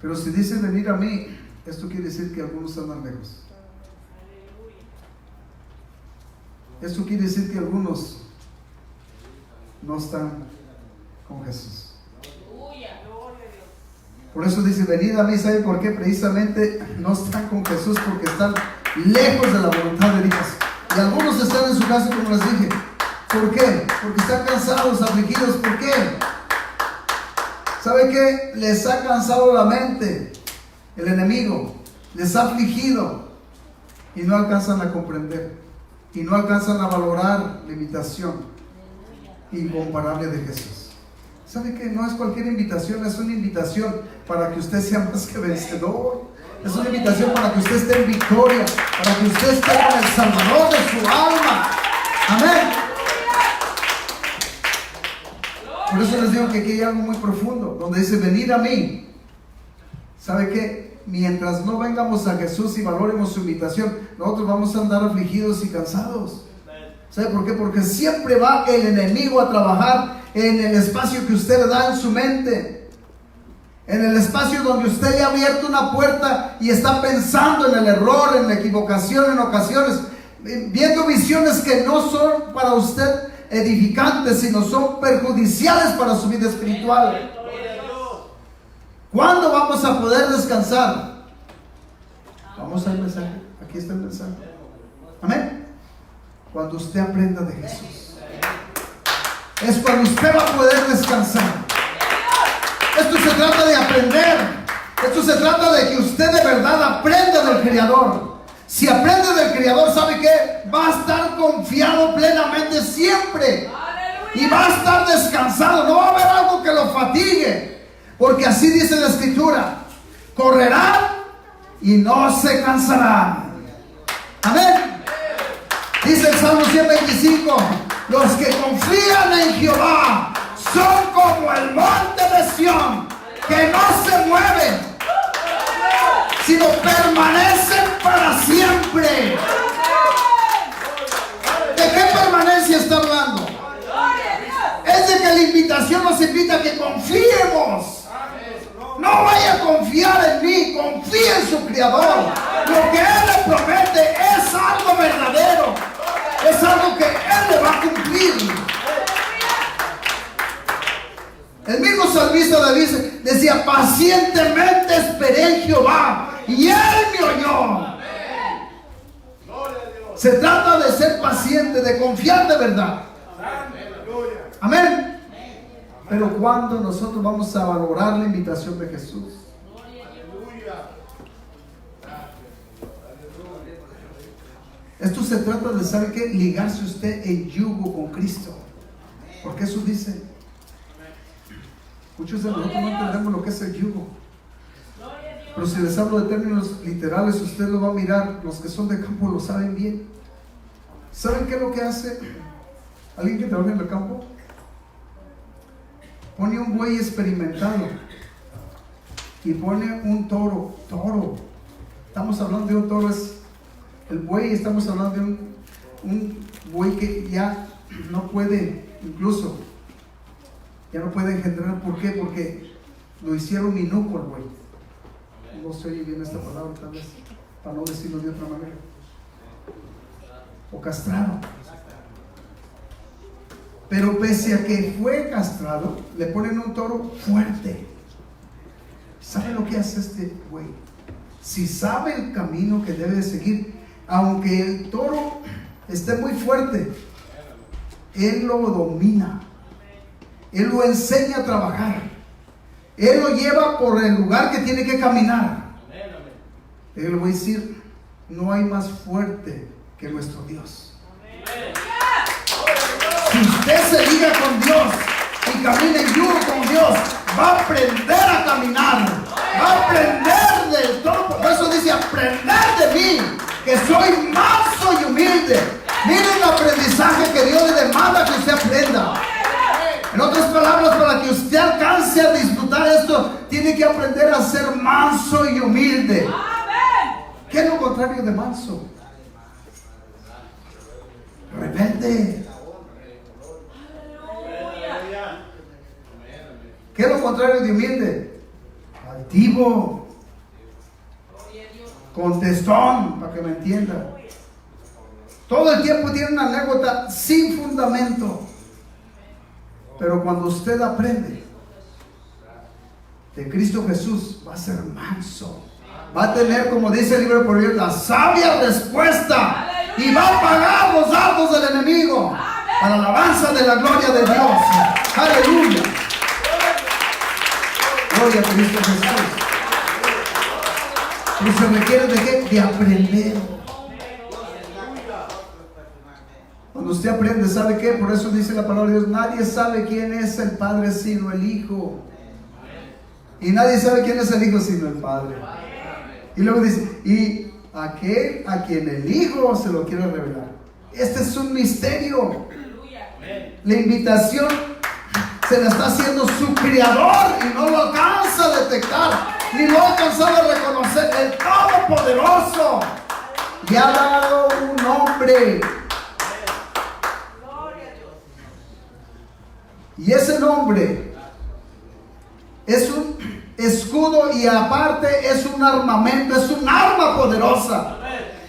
pero si dice venir a mí, esto quiere decir que algunos andan lejos. Esto quiere decir que algunos no están con Jesús. Por eso dice venid a mí. ¿Sabe por qué? Precisamente no están con Jesús porque están lejos de la voluntad de Dios. Y algunos están en su casa, como les dije. ¿Por qué? Porque están cansados, afligidos. ¿Por qué? ¿Sabe qué? Les ha cansado la mente el enemigo, les ha afligido y no alcanzan a comprender y no alcanzan a valorar la invitación incomparable de Jesús. ¿Sabe qué? No es cualquier invitación, es una invitación para que usted sea más que vencedor. Es una invitación para que usted esté en victoria, para que usted esté con el Salvador de su alma. Amén. Por eso les digo que aquí hay algo muy profundo, donde dice venid a mí. ¿Sabe qué? Mientras no vengamos a Jesús y valoremos su invitación, nosotros vamos a andar afligidos y cansados. ¿Sabe por qué? Porque siempre va el enemigo a trabajar en el espacio que usted le da en su mente, en el espacio donde usted le ha abierto una puerta y está pensando en el error, en la equivocación en ocasiones, viendo visiones que no son para usted edificantes, sino son perjudiciales para su vida espiritual. ¿Cuándo vamos a poder descansar? Vamos al mensaje. Aquí está el mensaje. Amén. Cuando usted aprenda de Jesús, es cuando usted va a poder descansar. Esto se trata de aprender. Esto se trata de que usted de verdad aprenda del Creador. Si aprende del Creador, ¿sabe qué? Va a estar confiado plenamente siempre. Y va a estar descansado. No va a haber algo que lo fatigue. Porque así dice la Escritura: correrán y no se cansarán. Amén. Dice el Salmo 125: los que confían en Jehová son como el monte de Sión, que no se mueven, sino permanecen para siempre. ¿De qué permanencia está hablando? Es de que la invitación nos invita a que confiemos. No vaya a confiar en mí, confíe en su Creador. Lo que Él le promete es algo verdadero, es algo que Él le va a cumplir. El mismo salmista David decía: pacientemente esperé en Jehová y Él me oyó. Se trata de ser paciente, de confiar de verdad. Amén. Pero cuando nosotros vamos a valorar la invitación de Jesús, esto se trata de, ¿sabe qué? Ligarse usted en yugo con Cristo. Porque eso dice. Muchos de nosotros no entendemos lo que es el yugo. Pero si les hablo de términos literales, usted lo va a mirar. Los que son de campo lo saben bien. ¿Saben qué es lo que hace alguien que trabaja en el campo? Pone un buey experimentado y pone un toro. Estamos hablando de un toro, es el buey. Estamos hablando de un buey que ya no puede, incluso ya no puede engendrar. ¿Por qué? Porque lo hicieron minuco al buey. No se oye bien esta palabra, tal vez, para no decirlo de otra manera. O castrado. Pero pese a que fue castrado, le ponen un toro fuerte. ¿Sabe lo que hace este güey? Si sabe el camino que debe de seguir, aunque el toro esté muy fuerte, él lo domina. Él lo enseña a trabajar. Él lo lleva por el lugar que tiene que caminar. Él le voy a decir: no hay más fuerte que nuestro Dios. Si usted se liga con Dios y camina en yugo va a aprender a caminar, va a aprender del todo. Por eso dice, aprender de mí, que soy manso y humilde. Miren el aprendizaje que Dios le demanda que usted aprenda. En otras palabras, para que usted alcance a disfrutar esto, tiene que aprender a ser manso y humilde. ¿Qué es lo contrario de manso? Rebelde. ¿Qué es lo contrario de humilde? Altivo. Contestón, para que me entienda. Todo el tiempo tiene una anécdota sin fundamento. Pero cuando usted aprende de Cristo Jesús, va a ser manso. Va a tener, como dice el libro de Proverbios, la sabia respuesta. Y va a pagar los dardos del enemigo para la alabanza de la gloria de Dios. Aleluya. Gloria a Cristo Jesús. Pero se requiere de qué? De aprender. Cuando usted aprende, ¿sabe qué? Por eso dice la palabra de Dios, nadie sabe quién es el Padre sino el Hijo. Y nadie sabe quién es el Hijo sino el Padre. Y luego dice, y aquel a quien el Hijo se lo quiere revelar. Este es un misterio. La invitación se la está haciendo su Creador y no lo alcanza a detectar, ni lo ha alcanzado a reconocer. El Todopoderoso le ha dado un nombre. Y ese nombre es un escudo y aparte es un armamento, es un arma poderosa.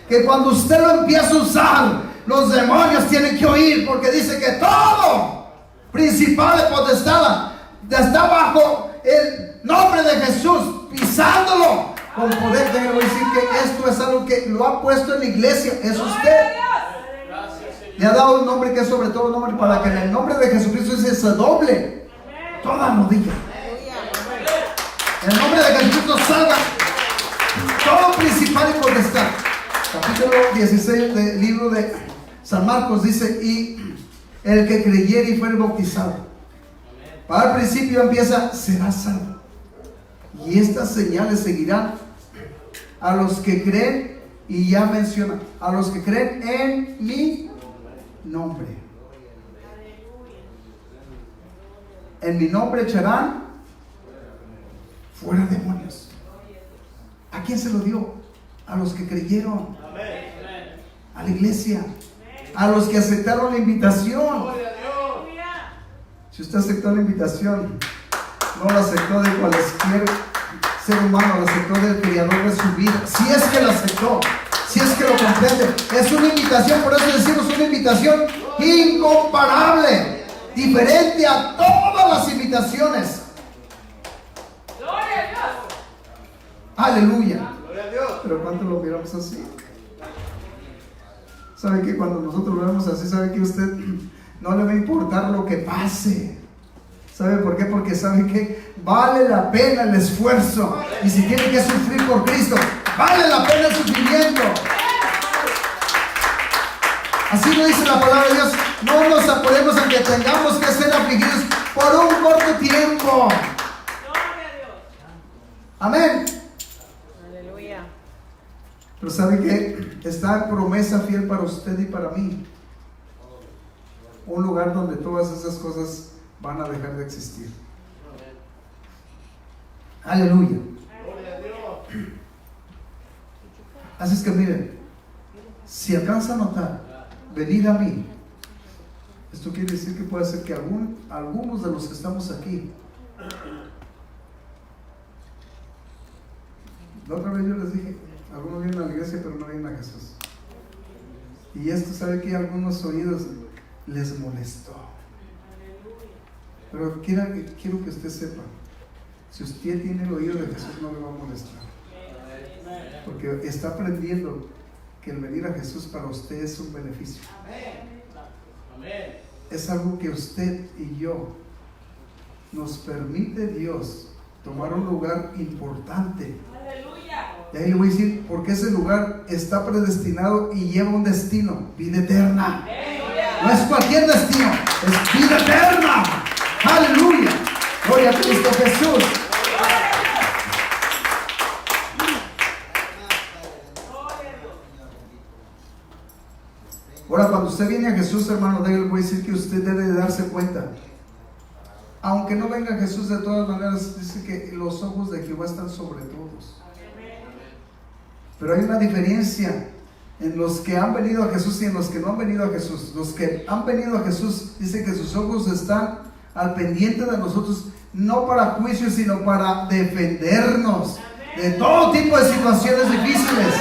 Que cuando usted lo empieza a usar, los demonios tienen que oír, porque dice que todo principal de potestad está bajo el nombre de Jesús, pisándolo con poder. Déjame decir que esto es algo que lo ha puesto en la iglesia, es usted. Le ha dado un nombre que es sobre todo nombre, para que en el nombre de Jesucristo se doble toda rodilla. En el nombre de Jesucristo salga todo principal y potestad. Capítulo 16 del libro de San Marcos dice, y el que creyere y fuere bautizado. Para el principio empieza, será salvo. Y estas señales seguirán a los que creen, y ya menciona, a los que creen en mi nombre. En mi nombre echarán fuera demonios. ¿A quién se lo dio? A los que creyeron. A la iglesia. A los que aceptaron la invitación. Si usted aceptó la invitación, no la aceptó de cualquier ser humano, la aceptó del Creador de su vida. Si es que la aceptó, si es que lo comprende, es una invitación. Por eso decimos una invitación incomparable, diferente a todas las invitaciones. Gloria a Dios. Aleluya. Gloria a Dios. Pero ¿cuánto lo miramos así? ¿Sabe que cuando nosotros lo vemos así, sabe que usted no le va a importar lo que pase? ¿Sabe por qué? Porque sabe que vale la pena el esfuerzo. Y si tiene que sufrir por Cristo, vale la pena el sufrimiento. Así lo dice la palabra de Dios. No nos apuremos aunque tengamos que ser afligidos por un corto tiempo. Amén. Aleluya. Pero ¿sabe qué? Está en promesa fiel para usted y para mí. Un lugar donde todas esas cosas van a dejar de existir. Aleluya. Así es que miren, si alcanza a notar, venid a mí. Esto quiere decir que puede ser que algunos de los que estamos aquí, la otra vez yo les dije, algunos vienen a la iglesia pero no vienen a Jesús. Y esto, ¿sabe que algunos oídos les molestó? Pero quiero que usted sepa, si usted tiene el oído de Jesús no le va a molestar, porque está aprendiendo que el venir a Jesús para usted es un beneficio. Es algo que usted y yo nos permite Dios tomar un lugar importante. Y ahí le voy a decir, porque ese lugar está predestinado y lleva un destino, vida eterna. No es cualquier destino, es vida eterna. Aleluya. Gloria a Cristo Jesús. Ahora, cuando usted viene a Jesús, hermano, le voy a decir que usted debe de darse cuenta. Aunque no venga Jesús, de todas maneras, dice que los ojos de Jehová están sobre todos. Pero hay una diferencia en los que han venido a Jesús y en los que no han venido a Jesús. Los que han venido a Jesús, dice que sus ojos están al pendiente de nosotros, no para juicio, sino para defendernos de todo tipo de situaciones difíciles.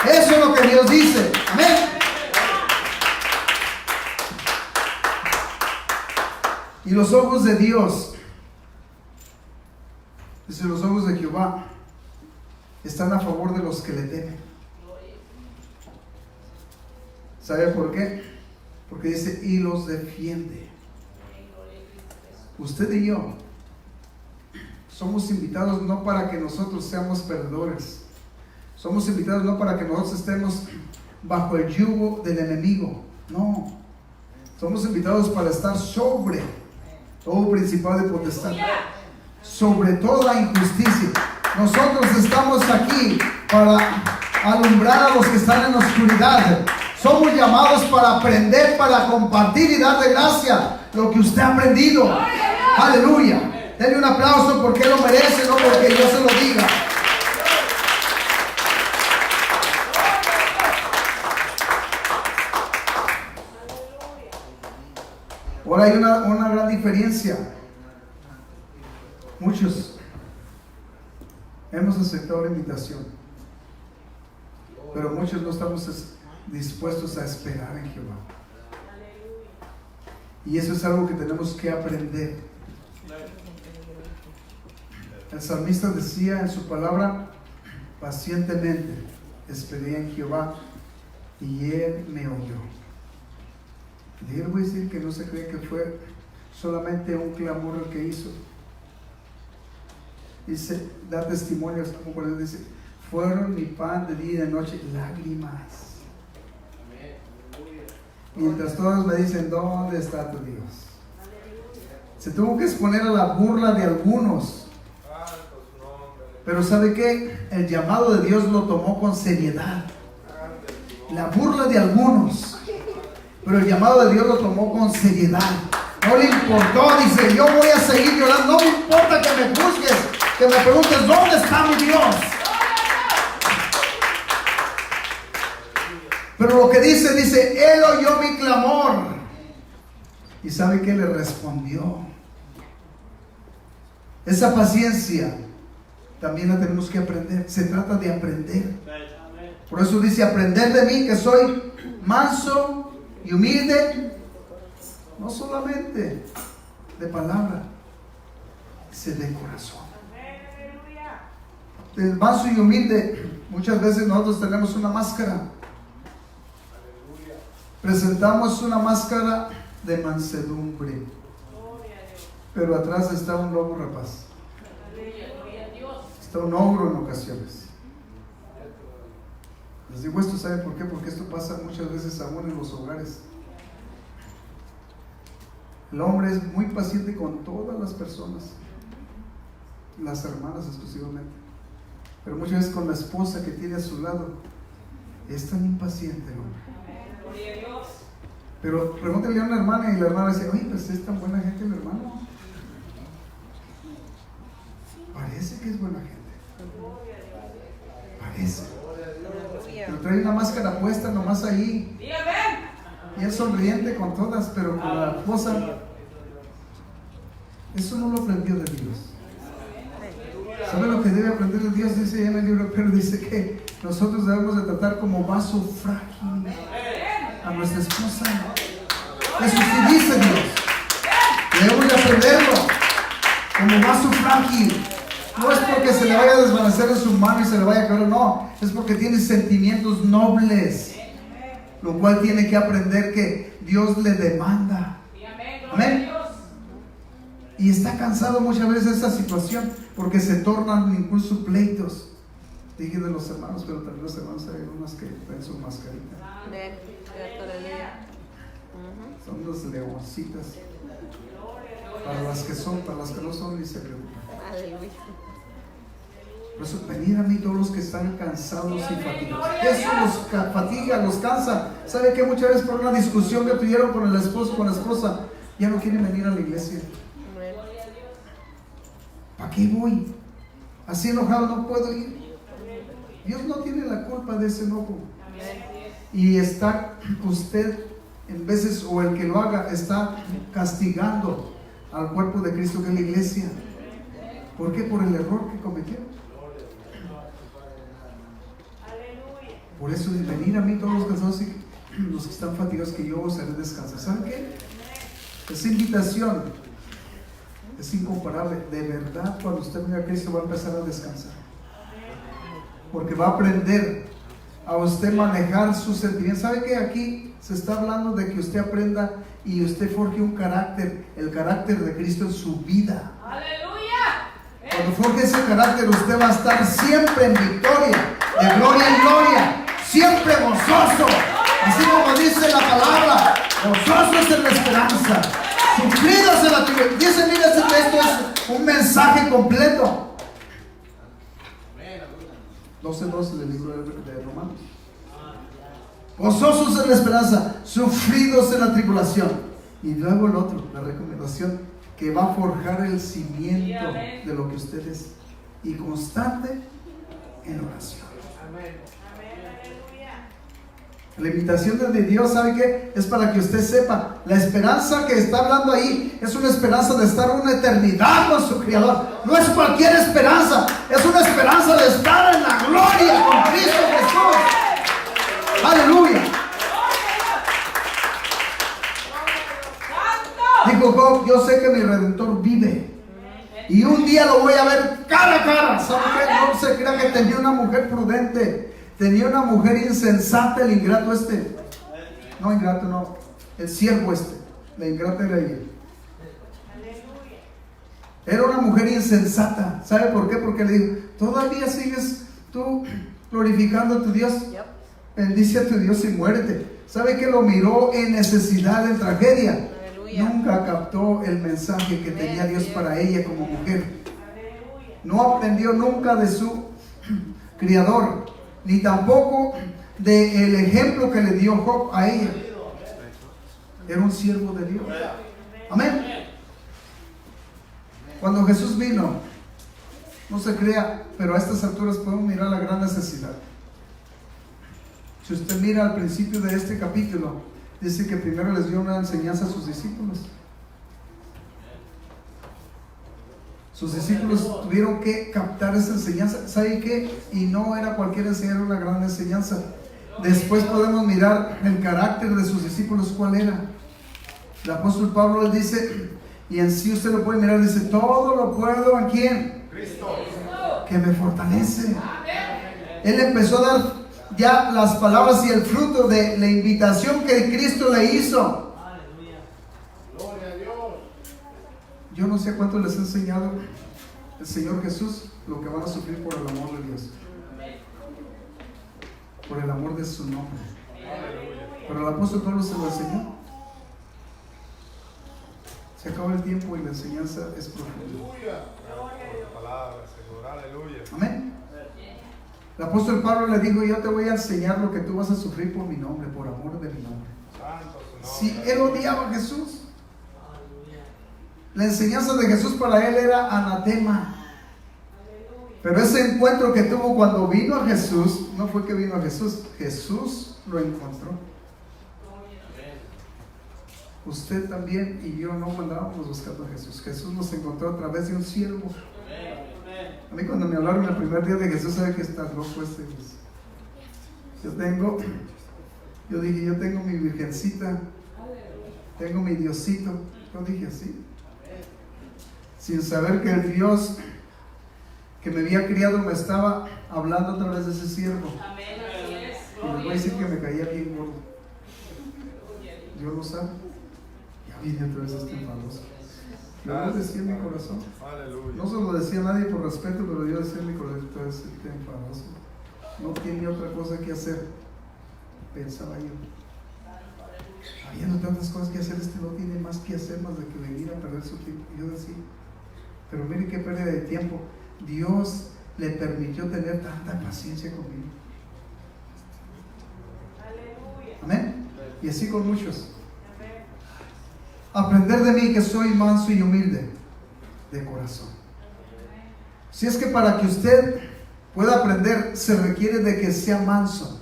Eso es lo que Dios dice. Amén. Y los ojos de Dios, dice, los ojos de Jehová están a favor de los que le temen. ¿Sabe por qué? Porque dice, y los defiende. Usted y yo somos invitados no para que nosotros seamos perdedores. Somos invitados no para que nosotros estemos bajo el yugo del enemigo. No. Somos invitados para estar sobre todo principado de potestad, sobre toda injusticia. Nosotros estamos aquí para alumbrar a los que están en la oscuridad. Somos llamados para aprender, para compartir y darle gracia lo que usted ha aprendido. Aleluya. Denle un aplauso porque él lo merece, no porque yo se lo diga. Ahora hay una gran diferencia. Muchos hemos aceptado la invitación, pero muchos no estamos dispuestos a esperar en Jehová. Y eso es algo que tenemos que aprender. El salmista decía en su palabra, pacientemente esperé en Jehová y él me oyó. Y yo le voy a decir que no se cree que fue solamente un clamor el que hizo. Dice, da testimonios, como por eso dice, fueron mi pan de día y de noche, lágrimas. Mientras todos me dicen, ¿dónde está tu Dios? Se tuvo que exponer a la burla de algunos. Pero ¿sabe qué? El llamado de Dios lo tomó con seriedad. La burla de algunos, pero el llamado de Dios lo tomó con seriedad. No le importó, dice, yo voy a seguir llorando. No me importa que me juzgues, que me preguntes, ¿dónde está mi Dios? Pero lo que dice, él oyó mi clamor. ¿Y sabe qué le respondió? Esa paciencia también la tenemos que aprender. Se trata de aprender. Por eso dice, aprender de mí que soy manso y humilde, no solamente de palabra, dice de corazón. Del manso y humilde, muchas veces nosotros tenemos una máscara. Presentamos una máscara de mansedumbre, pero atrás está un lobo rapaz. Está un ogro en ocasiones. Les digo esto, ¿saben por qué? Porque esto pasa muchas veces aún en los hogares. El hombre es muy paciente con todas las personas, las hermanas exclusivamente, pero muchas veces con la esposa que tiene a su lado es tan impaciente el hombre. Pero pregúntale a una hermana y la hermana dice, oye, pues es tan buena gente el hermano. Parece que es buena gente. Parece. Pero trae una máscara puesta nomás ahí. Y es sonriente con todas, pero con la esposa. Eso no lo aprendió de Dios. ¿Sabe lo que debe aprender de Dios? Dice en el libro, pero dice que nosotros debemos de tratar como vaso frágil a nuestra esposa. Eso sí dice Dios. Debemos de aprenderlo como vaso frágil. No es porque se le vaya a desvanecer en su mano y se le vaya a caer, no. Es porque tiene sentimientos nobles, lo cual tiene que aprender que Dios le demanda. Amén. Y está cansado muchas veces de esa situación porque se tornan incluso pleitos. Dije de los hermanos, pero también los hermanos hay unos que traen su mascarita. Son los leoncitas. Para las que son, para las que no son, ni se preocupen. Aleluya. Por eso, venid a mí todos los que están cansados y fatigados. Eso los fatiga, los cansa. ¿Sabe que muchas veces por una discusión que tuvieron con el esposo, con la esposa, ya no quieren venir a la iglesia? ¿Para qué voy? Así enojado no puedo ir. Dios no tiene la culpa de ese enojo. Y está usted, en veces, o el que lo haga, está castigando al cuerpo de Cristo, que es la iglesia. ¿Por qué? Por el error que cometió. Por eso, venir a mí todos los cansados y los que están fatigados, que yo os haré descansar. ¿Saben qué? Esa invitación es incomparable. De verdad, cuando usted venga a Cristo va a empezar a descansar. Porque va a aprender a usted manejar sus sentimientos. ¿Sabe qué? Aquí se está hablando de que usted aprenda y usted forje un carácter, el carácter de Cristo en su vida. Aleluya. Cuando forje ese carácter, usted va a estar siempre en victoria, de gloria en gloria, siempre gozoso. Así como dice la palabra, gozosos en la esperanza, sufridos en la tribulación. Dice, mira, ese texto es un mensaje completo. 12:12 del libro de Romanos. Gozosos en la esperanza, sufridos en la tribulación. Y luego el otro, la recomendación, que va a forjar el cimiento de lo que usted es. Y constante en oración. La invitación de Dios, ¿sabe qué? Es para que usted sepa, la esperanza que está hablando ahí es una esperanza de estar una eternidad con su Creador. No es cualquier esperanza, es una esperanza de estar en la gloria con Cristo Jesús. Aleluya. Dijo Job, yo sé que mi Redentor vive y un día lo voy a ver cara a cara. ¿Sabe qué? No se crea que tenía una mujer prudente. Tenía una mujer insensata, el ingrato este. No, ingrato no. El siervo este. La ingrata era ella. Era una mujer insensata. ¿Sabe por qué? Porque le dijo, ¿todavía sigues tú glorificando a tu Dios? Bendice a tu Dios y muérete. ¿Sabe que lo miró en necesidad, en tragedia? Nunca captó el mensaje que tenía Dios para ella como mujer. No aprendió nunca de su Criador, ni tampoco del ejemplo que le dio Job a ella. Era un siervo de Dios. Amén. Cuando Jesús vino, no se crea, pero a estas alturas podemos mirar la gran necesidad. Si usted mira al principio de este capítulo, dice que primero les dio una enseñanza a sus discípulos. Sus discípulos tuvieron que captar esa enseñanza. ¿Sabe qué? Y no era cualquier enseñanza, era una gran enseñanza. Después podemos mirar el carácter de sus discípulos, ¿cuál era? El apóstol Pablo les dice, y en sí usted lo puede mirar, dice, todo lo puedo ¿en quién? Cristo. Que me fortalece. Él empezó a dar ya las palabras y el fruto de la invitación que Cristo le hizo. Yo no sé cuánto les ha enseñado el Señor Jesús lo que van a sufrir por el amor de Dios, por el amor de su nombre. Pero el apóstol Pablo se lo enseñó. Se acaba el tiempo y la enseñanza es profunda. Amén. El apóstol Pablo le dijo, yo te voy a enseñar lo que tú vas a sufrir por mi nombre, por amor de mi nombre. Si él odiaba a Jesús, la enseñanza de Jesús para él era anatema. Pero ese encuentro que tuvo cuando vino a Jesús, no fue que vino a Jesús, Jesús lo encontró. Usted también y yo no andábamos buscando a Jesús. Jesús nos encontró a través de un siervo. A mí cuando me hablaron el primer día de Jesús, sabe que estás loco este. Yo dije, yo tengo mi virgencita, tengo mi Diosito. Yo dije así, sin saber que el Dios que me había criado me estaba hablando a través de ese siervo. Y les voy a decir que me caía bien gordo. Dios lo sabe. Ya vine otra vez a este enfadoso. Yo lo decía en mi corazón. No se lo decía a nadie por respeto, pero yo decía en mi corazón, este enfadoso no tiene otra cosa que hacer. Pensaba yo. habiendo tantas cosas que hacer, no tiene más que hacer más de que venir a perder su tiempo. Y yo decía, pero mire qué pérdida de tiempo. Dios le permitió tener tanta paciencia conmigo. Amén. Y así con muchos. Aprender de mí que soy manso y humilde de corazón. Si es que para que usted pueda aprender se requiere de que sea manso.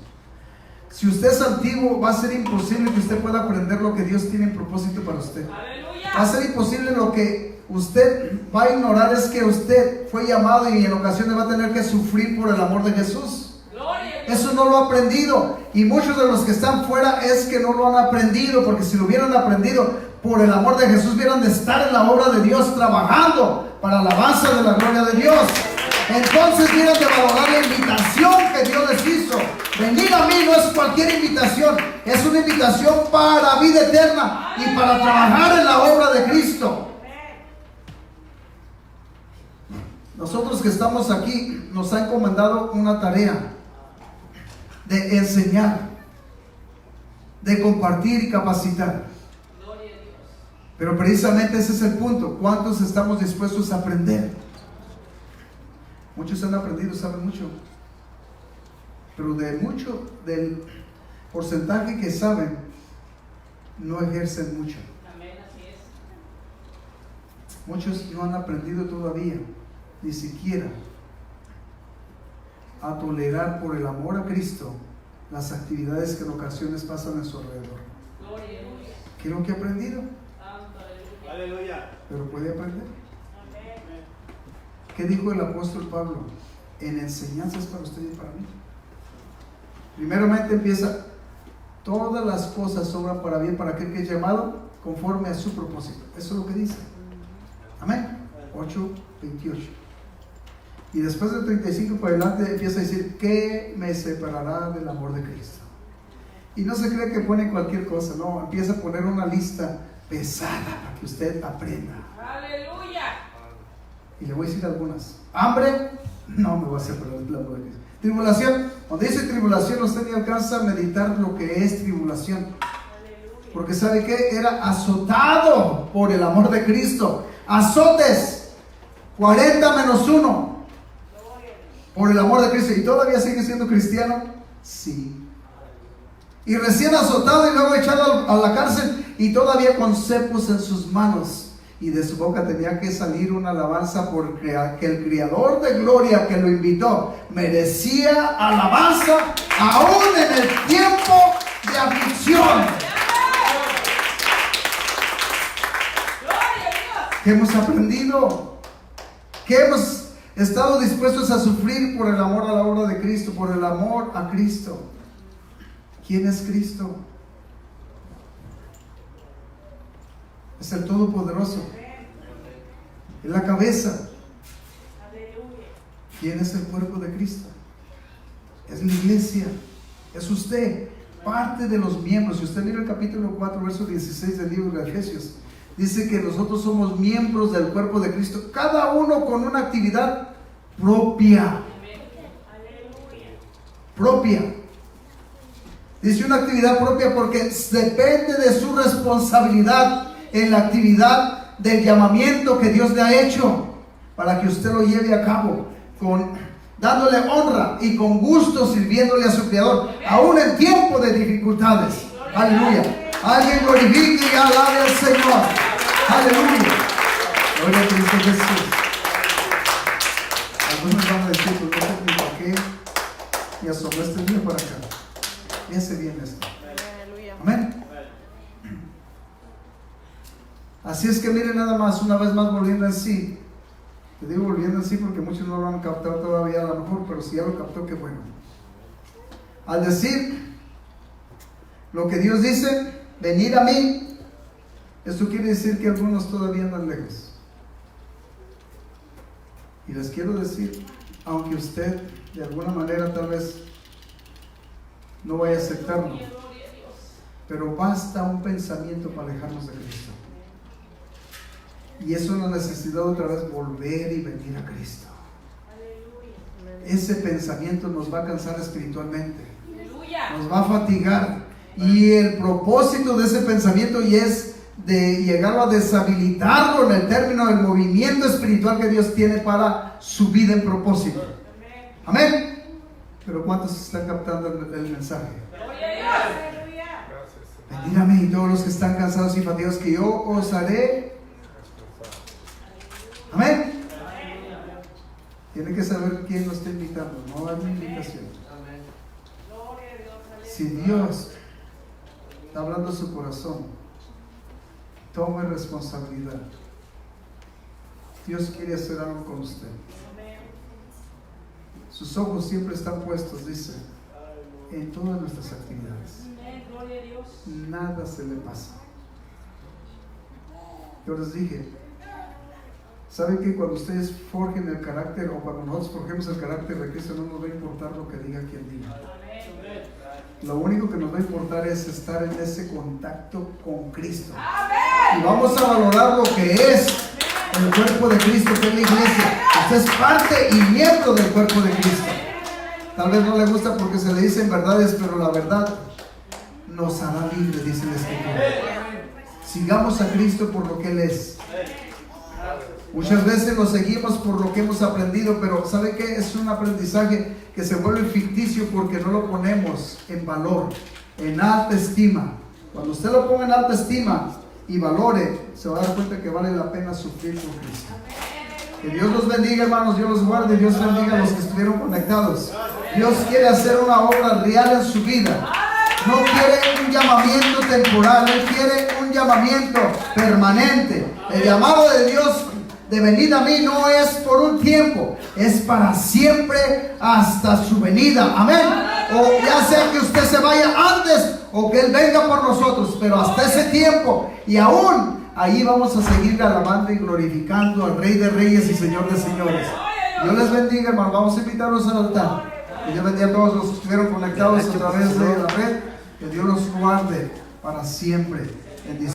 Si usted es altivo, va a ser imposible que usted pueda aprender lo que Dios tiene en propósito para usted. Va a ser imposible. Lo que usted va a ignorar es que usted fue llamado y en ocasiones va a tener que sufrir por el amor de Jesús. Eso no lo ha aprendido, y muchos de los que están fuera es que no lo han aprendido, porque si lo hubieran aprendido por el amor de Jesús, hubieran de estar en la obra de Dios trabajando para la alabanza de la gloria de Dios. Entonces hubieran de valorar la invitación que Dios les hizo. Venir a mí no es cualquier invitación, es una invitación para vida eterna y para trabajar en la obra de Cristo. Nosotros que estamos aquí nos ha encomendado una tarea de enseñar, de compartir y capacitar. Pero precisamente ese es el punto. ¿Cuántos estamos dispuestos a aprender? Muchos han aprendido, saben mucho, pero del porcentaje que saben, no ejercen mucho. Muchos no han aprendido todavía, ni siquiera, a tolerar por el amor a Cristo las actividades que en ocasiones pasan a su alrededor. ¿Qué es lo que ha aprendido? Aleluya. Pero puede aprender. ¿Qué dijo el apóstol Pablo? En enseñanzas para usted y para mí. Primeramente empieza: todas las cosas obran para bien para aquel que es llamado conforme a su propósito. Eso es lo que dice. Amén. 8:28. Y después del 35 para adelante empieza a decir: ¿qué me separará del amor de Cristo? Y no se cree que pone cualquier cosa, no, empieza a poner una lista pesada para que usted aprenda. Aleluya. Y le voy a decir algunas. Hambre, no me va a separar del amor de Cristo. Tribulación, cuando dice tribulación, usted ni alcanza a meditar lo que es tribulación. Porque ¿sabe qué? Era azotado por el amor de Cristo. Azotes, 40 menos 1. Por el amor de Cristo. ¿Y todavía sigue siendo cristiano? Sí. Y recién azotado y luego echado a la cárcel y todavía con cepos en sus manos. Y de su boca tenía que salir una alabanza porque que el Creador de gloria que lo invitó merecía alabanza aún en el tiempo de aflicción. ¿Qué hemos aprendido? ¿Qué hemos estado dispuestos a sufrir por el amor a la obra de Cristo, por el amor a Cristo? ¿Quién es Cristo? Es el Todopoderoso. Es la cabeza. ¿Quién es el cuerpo de Cristo? Es la iglesia. Es usted, parte de los miembros. Si usted mira el capítulo 4, verso 16 del libro de Efesios, dice que nosotros somos miembros del cuerpo de Cristo, cada uno con una actividad propia. Propia. Dice una actividad propia porque depende de su responsabilidad en la actividad del llamamiento que Dios le ha hecho para que usted lo lleve a cabo, dándole honra y con gusto sirviéndole a su Creador, aún en tiempo de dificultades. Aleluya. Alguien glorifique y alabe al Señor. Aleluya. Gloria a Cristo Jesús. Algunos van a decir: pues no sé ni por qué me asomó este día para acá. Fíjense bien esto. Amén. Así es que miren, nada más, una vez más volviendo en sí. Te digo volviendo en sí porque muchos no lo han captado todavía a lo mejor, pero si ya lo captó, qué bueno. Al decir lo que Dios dice, venid a mí, esto quiere decir que algunos todavía andan lejos. Y les quiero decir, aunque usted de alguna manera tal vez no vaya a aceptarlo, pero basta un pensamiento para alejarnos de Cristo. Y eso es la necesidad de otra vez volver y venir a Cristo. Ese pensamiento nos va a cansar espiritualmente, nos va a fatigar Y el propósito de ese pensamiento y es de llegarlo a deshabilitarlo en el término del movimiento espiritual que Dios tiene para su vida en propósito. Amén. Pero ¿cuántos están captando el mensaje? Gloria a Dios. Bendígame y todos los que están cansados y fatigados, que yo os haré. Amén. Tiene que saber quién lo está invitando, no hay una invitación. Si Dios está hablando a su corazón, tome responsabilidad. Dios quiere hacer algo con usted. Sus ojos siempre están puestos, dice, en todas nuestras actividades. Nada se le pasa. Yo les dije, ¿saben que cuando ustedes forjen el carácter, o cuando nosotros forjemos el carácter de Cristo, no nos va a importar lo que diga quien diga? Lo único que nos va a importar es estar en ese contacto con Cristo. Y vamos a valorar lo que es el cuerpo de Cristo, que es la iglesia. Usted es parte y miembro del cuerpo de Cristo. Tal vez no le gusta porque se le dicen verdades, pero la verdad nos hará libres, dice la Escritura. Sigamos a Cristo por lo que Él es. Muchas veces lo seguimos por lo que hemos aprendido, pero ¿sabe qué? Es un aprendizaje que se vuelve ficticio porque no lo ponemos en valor, en alta estima. Cuando usted lo ponga en alta estima y valore, se va a dar cuenta que vale la pena sufrir por Cristo. Que Dios los bendiga, hermanos, Dios los guarde, Dios bendiga a los que estuvieron conectados. Dios quiere hacer una obra real en su vida. No quiere un llamamiento temporal, Él quiere un llamamiento permanente. El llamado de Dios de venir a mí no es por un tiempo, es para siempre hasta su venida. Amén. O ya sea que usted se vaya antes o que Él venga por nosotros, pero hasta ese tiempo y aún ahí vamos a seguir alabando y glorificando al Rey de Reyes y Señor de Señores. Dios les bendiga, hermanos. Vamos a invitarlos al altar. Que Dios bendiga a todos los que estuvieron conectados a través de la red. Que Dios los guarde para siempre. Bendiciones.